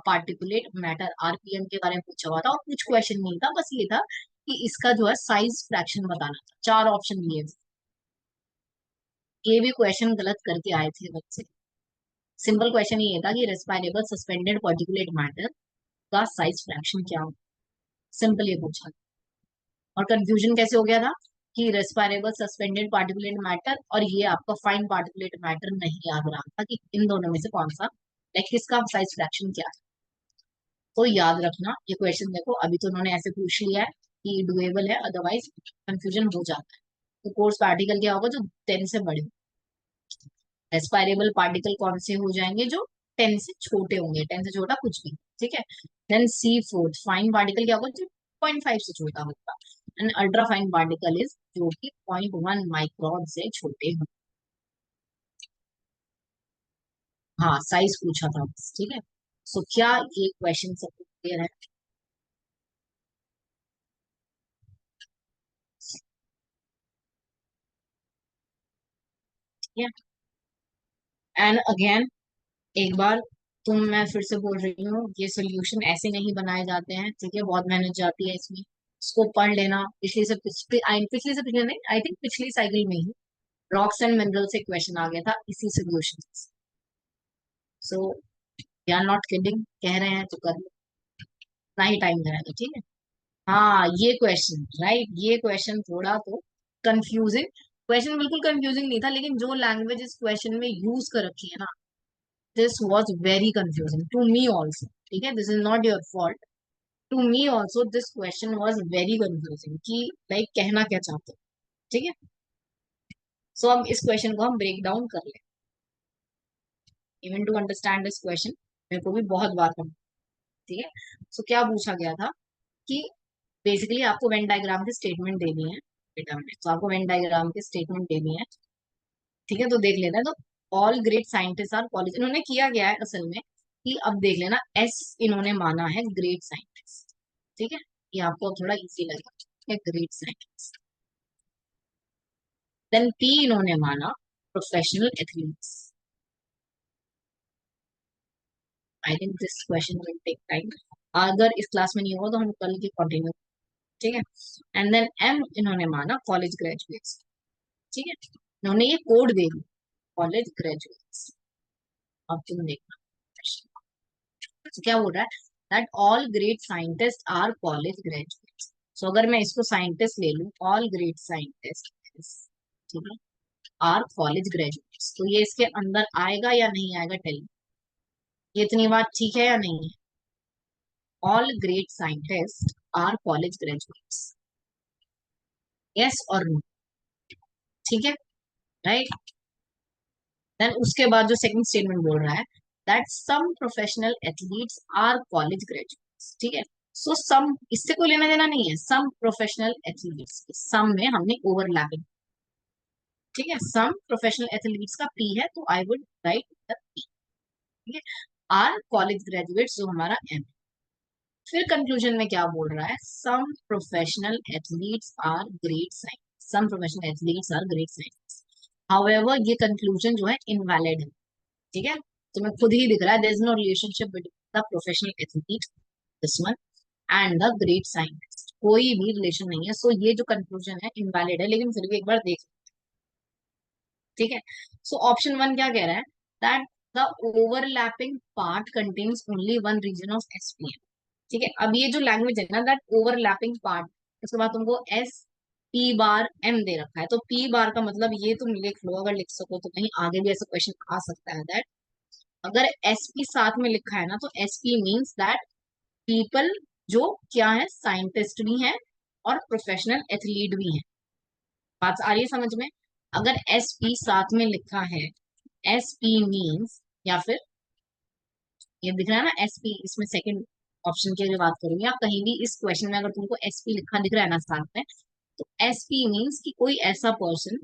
पार्टिकुलेट मैटर RPM के बारे में पूछा हुआ था, और कुछ क्वेश्चन नहीं था, बस ये था कि इसका जो है साइज फ्रैक्शन बताना था, 4 ऑप्शन दिए थे। ये भी क्वेश्चन गलत करके आए थे बच्चे। सिंपल क्वेश्चन ये था कि रेस्पायरेबल सस्पेंडेड पार्टिकुलेट मैटर का साइज फ्रैक्शन क्या हो, सिंपल ये पूछा। और कंफ्यूजन कैसे हो गया था कि रेस्पायरेबल सस्पेंडेड पार्टिकुलेट मैटर और ये आपका फाइन पार्टिकुलेट मैटर नहीं याद रहा था कि इन दोनों में से कौन सा, लाइक किसका साइज फ्रैक्शन क्या है। तो याद रखना ये क्वेश्चन, देखो अभी तो उन्होंने ऐसे पूछ लिया है कि डुएबल है, अदरवाइज कंफ्यूजन हो जाता है। तो कोर्स पार्टिकल क्या होगा, जो 10 से बड़े। रेस्पायरेबल पार्टिकल कौन से हो जाएंगे, जो 10 से छोटे होंगे, 10 से छोटा कुछ भी। ठीक है, देन C4 फाइन पार्टिकल क्या होगा, जो 0.5 से छोटा होगा। And ultra fine particle is जो कि 0.1 माइक्रोन से छोटे हों। हाँ, साइज पूछा था बस। ठीक है, सो क्या ये क्वेश्चन सबको क्लियर है? ठीक है, एंड अगेन एक बार तुम, मैं फिर से बोल रही हूँ, ये सोल्यूशन ऐसे नहीं बनाए जाते हैं, ठीक है, बहुत मेहनत जाती है इसमें। इसको पढ़ लेना, पिछले से पिछले नहीं, आई थिंक पिछली साइकिल में ही रॉक्स एंड मिनरल से क्वेश्चन आ गया था इसी सोल्यूशन से। So we are not kidding, कह रहे हैं तो कर लो, ना ही टाइम लगाएगा। ठीक है, हाँ ये क्वेश्चन राइट, ये क्वेश्चन थोड़ा तो कंफ्यूजिंग, क्वेश्चन बिल्कुल कंफ्यूजिंग नहीं था, लेकिन जो लैंग्वेज इस क्वेश्चन में यूज कर रखी है ना, this was very confusing to me also. ठीक है, this is not your fault, to me also this question was very confusing कि लाइक कहना क्या चाहते हो। ठीक है, सो अब इस क्वेश्चन को हम ब्रेक डाउन कर ले, even to understand this question मेरे को भी बहुत बार करना। ठीक है, सो क्या पूछा गया था कि बेसिकली आपको वेन डायग्राम की स्टेटमेंट देनी है बेटा में, तो आपको वेन डायग्राम की स्टेटमेंट देनी है। ठीक है, तो देख लेना है, तो all great scientist are college, इन्होंने किया गया है असल में कि अब देख लेना, एस इन्होंने माना है ग्रेट साइंटिस्ट। ठीक है, ये आपको थोड़ा इजी लगेगा, ग्रेट साइंटिस्ट। देन पी इन्होंने माना professional athletes. I think this question will take time, अगर इस क्लास में नहीं होगा तो हम कल की कंटिन्यू। ठीक है, एंड देन एम इन्होंने माना कॉलेज ग्रेजुएट्स। ठीक है, इन्होंने ये कोड दे दिया, कॉलेज ग्रेजुएट्स। अब तुम देखना। तो क्या बोल रहा है, that all great scientist are college graduates. So अगर मैं इसको साइंटिस्ट ले लूं, ऑल ग्रेट साइंटिस्ट, ठीक है, आर कॉलेज ग्रेजुएट्स, तो ये इसके अंदर आएगा या नहीं आएगा, टेल। ये इतनी बात ठीक है या नहीं है? All great scientist are college graduates, yes और नो, ठीक है, राइट। देन उसके बाद जो सेकंड स्टेटमेंट बोल रहा है, that some professional athletes are college graduates, ठीक है। सो सम, इससे कोई लेना देना नहीं है, सम प्रोफेशनल एथलीट्स, सम में हमने ओवरलैपिंग, ठीक है, सम प्रोफेशनल एथलीट्स का पी है तो I would write the P, ठीक है। आर कॉलेज ग्रेजुएट्स जो हमारा एम। फिर कंक्लूजन में क्या बोल रहा है, some professional athletes are great science, some professional athletes are great science. However ये कंक्लूजन जो है इनवैलिड है, ठीक है। तो मैं खुद ही दिख रहा है, there is no relationship between the professional athlete this one and the great scientist, कोई भी रिलेशन नहीं है। सो ये जो कंक्लूजन है इनवैलिड है, लेकिन फिर भी एक बार देख, ठीक है। सो ऑप्शन वन क्या कह रहा है, that the overlapping part contains only one region of SPM, ठीक है। अब ये जो लैंग्वेज है ना, दैट ओवरलैपिंग पार्ट, उसके बाद तुमको एस पी बार एम दे रखा है, तो पी बार का मतलब ये तुम लिख लो, अगर लिख सको तो, कहीं आगे भी ऐसा क्वेश्चन आ सकता है दैट अगर एस पी साथ में लिखा है ना, तो S P means that people जो क्या है, साइंटिस्ट भी हैं और प्रोफेशनल एथलीट भी हैं। बात आ रही है समझ में? अगर एस पी साथ में लिखा है, एस पी मीन्स, या फिर ये दिख रहा है ना एस पी, इसमें सेकंड ऑप्शन की अगर बात करूँ, या कहीं भी इस क्वेश्चन में अगर तुमको एस पी लिखा दिख रहा है ना साथ में, तो एस पी मीन्स कि कोई ऐसा पर्सन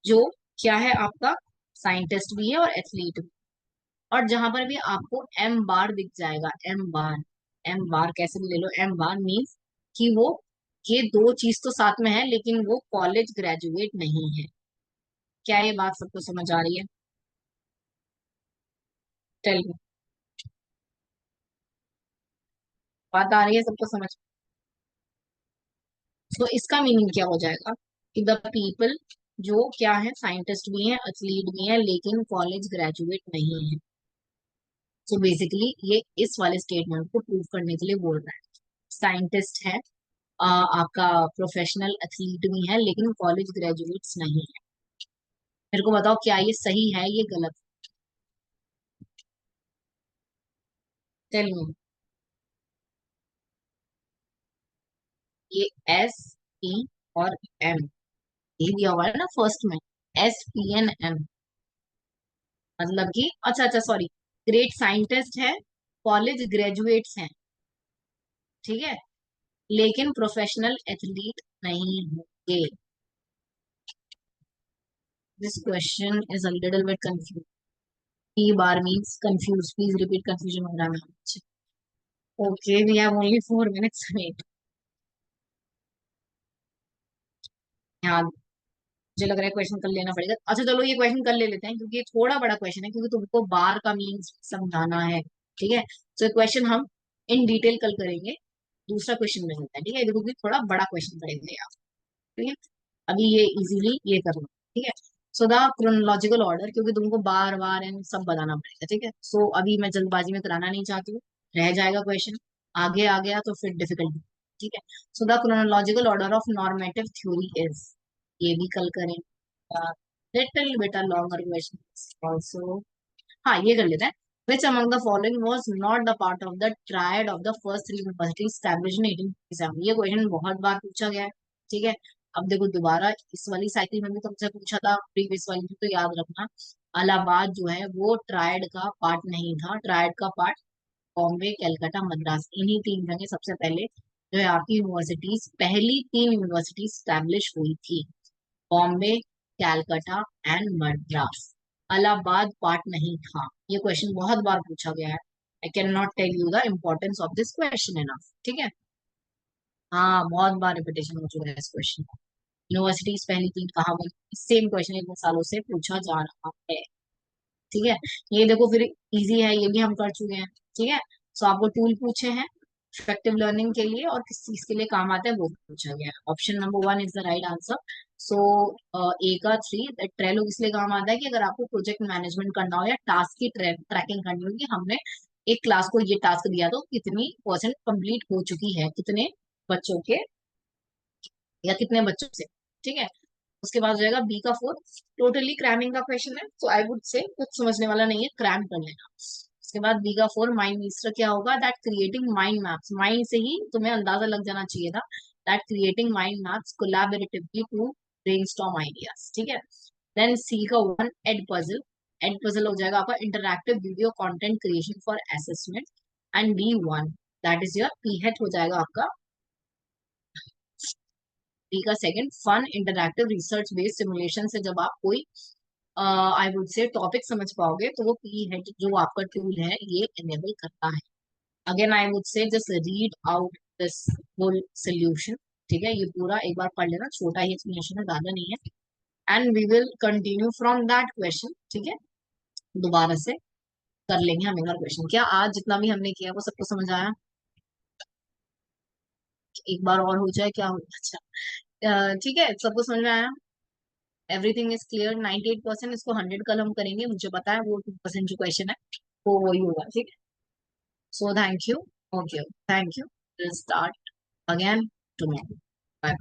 जो क्या है आपका, साइंटिस्ट भी है और एथलीट भी। और जहां पर भी आपको एम बार दिख जाएगा, एम बार, एम बार कैसे भी ले लो, एम बार मीन्स कि वो, ये दो चीज तो साथ में है लेकिन वो कॉलेज ग्रेजुएट नहीं है। क्या ये बात सबको समझ आ रही है? टेल मी, बात आ रही है सबको समझ? तो इसका मीनिंग क्या हो जाएगा कि द पीपल जो क्या है, साइंटिस्ट भी हैं, एथलीट भी हैं, लेकिन कॉलेज ग्रेजुएट नहीं है। सो बेसिकली ये इस वाले स्टेटमेंट को प्रूव करने के लिए बोल रहा है, साइंटिस्ट है, आपका प्रोफेशनल एथलीट भी है, लेकिन कॉलेज ग्रेजुएट्स नहीं है। मेरे को बताओ क्या ये सही है, ये गलत? Tell me. ये एस पी और एम, ये दिया हुआ है ना फर्स्ट में, एस पी एन एम, मतलब कि अच्छा अच्छा सॉरी, ग्रेट साइंटिस्ट है, कॉलेज ग्रेजुएट्स हैं, ठीक है, लेकिन प्रोफेशनल एथलीट नहीं होंगे। This question is a little bit confuse, P बार means confuse, please repeat, confusion हो रहा है ma'am. Okay we have only 4 minutes wait. हाँ, मुझे लग रहा है क्वेश्चन कर लेना पड़ेगा। अच्छा चलो ये क्वेश्चन कर ले लेते हैं, क्योंकि ये थोड़ा बड़ा क्वेश्चन है, क्योंकि तुमको बार का मीनिंग समझाना है, ठीक है। तो क्वेश्चन हम इन डिटेल कल करेंगे, दूसरा क्वेश्चन में चलता है, ठीक है, क्योंकि थोड़ा बड़ा क्वेश्चन करेंगे आप, ठीक है। अभी ये इजीली ये कर लो, ठीक है। सो द क्रोनोलॉजिकल ऑर्डर, क्योंकि तुमको बार बार एंड सब बताना पड़ेगा, ठीक है। सो अभी मैं जल्दबाजी में कराना नहीं चाहती हूँ, रह जाएगा क्वेश्चन, आगे आ गया तो फिर डिफिकल्ट, ठीक है। So the chronological order of normative theory is, ये भी कल करें, little bit longer question also. हाँ ये कर लेते हैं, which among the following was not the part of the triad of the first three universities established in 1857? ये क्वेश्चन बहुत बार पूछा गया है, ठीक है। अब देखो दोबारा इस वाली साइकिल में भी तुमसे पूछा था, प्रीवियस वाली में, तो याद रखना इलाहाबाद जो है वो ट्रायड का पार्ट नहीं था, ट्रायड का पार्ट बॉम्बे, कलकत्ता, मद्रास, इन्हीं तीन जगह सबसे पहले जो है आपकी यूनिवर्सिटीज, पहली तीन यूनिवर्सिटी स्टैब्लिश हुई थी, बॉम्बे, कैलकाटा एंड मद्रास। इलाहाबाद पार्ट नहीं था। ये क्वेश्चन बहुत बार पूछा गया है, I can not tell you the importance of this question enough, ठीक है। हाँ बहुत बार रिपीटेशन हो चुका है इस क्वेश्चन का, यूनिवर्सिटीज पहली तीन कहाँ बनी, सेम क्वेश्चन इतने सालों से पूछा जा रहा है, ठीक है। ये देखो फिर इजी है, ये भी हम कर चुके हैं, ठीक है। सो आपको टूल पूछे हैं इफेक्टिव लर्निंग के लिए, और किस चीज के लिए काम आता है वो पूछा गया है। Option number one is the right answer. So A का थ्री, ट्रेलो किस लिए काम आता है, कि अगर आपको प्रोजेक्ट मैनेजमेंट करना हो या टास्क की ट्रैकिंग करनी होगी, हमने एक क्लास को ये टास्क दिया तो कितनी परसेंट कंप्लीट हो चुकी है, कितने बच्चों के या कितने बच्चों से, ठीक है। उसके बाद हो जाएगा बी का फोर, टोटली क्रैमिंग का क्वेश्चन है, तो आई वुड से कुछ समझने वाला नहीं है, क्रैम कर लेना। उसके बाद बी का फोर माइंड मिस्टर क्या होगा, that creating mind maps, mind से ही तुम्हें अंदाजा लग जाना चाहिए था, that creating mind maps collaboratively to brainstorm ideas, ठीक है। देन सी का one Edpuzzle, Edpuzzle हो जाएगा आपका interactive video content creation for assessment. And D one that is your PhET हो जाएगा आपका, डी का second fun interactive research based simulation से जब आप कोई आई वुड से टॉपिक समझ पाओगे तो वो पी हेड जो आपका टूल है ये एनेबल करता है। Again I would say just read out this whole solution, ठीक है, ये पूरा एक बार पढ़ लेना, छोटा ही एक्सप्लेनेशन है, ज्यादा नहीं है। And we will continue from that question, ठीक है, दोबारा से कर लेंगे हम एक बार क्वेश्चन। क्या आज जितना भी हमने किया वो सबको समझ आया? एक बार और हो जाए क्या हो, अच्छा ठीक है, सबको समझ में आया? एवरीथिंग इज क्लियर 98%, इसको 100 कल हम करेंगे, मुझे पता है वो 2% जो क्वेश्चन है वो वही होगा, ठीक है। So thank you, okay, thank you, start again tomorrow, bye.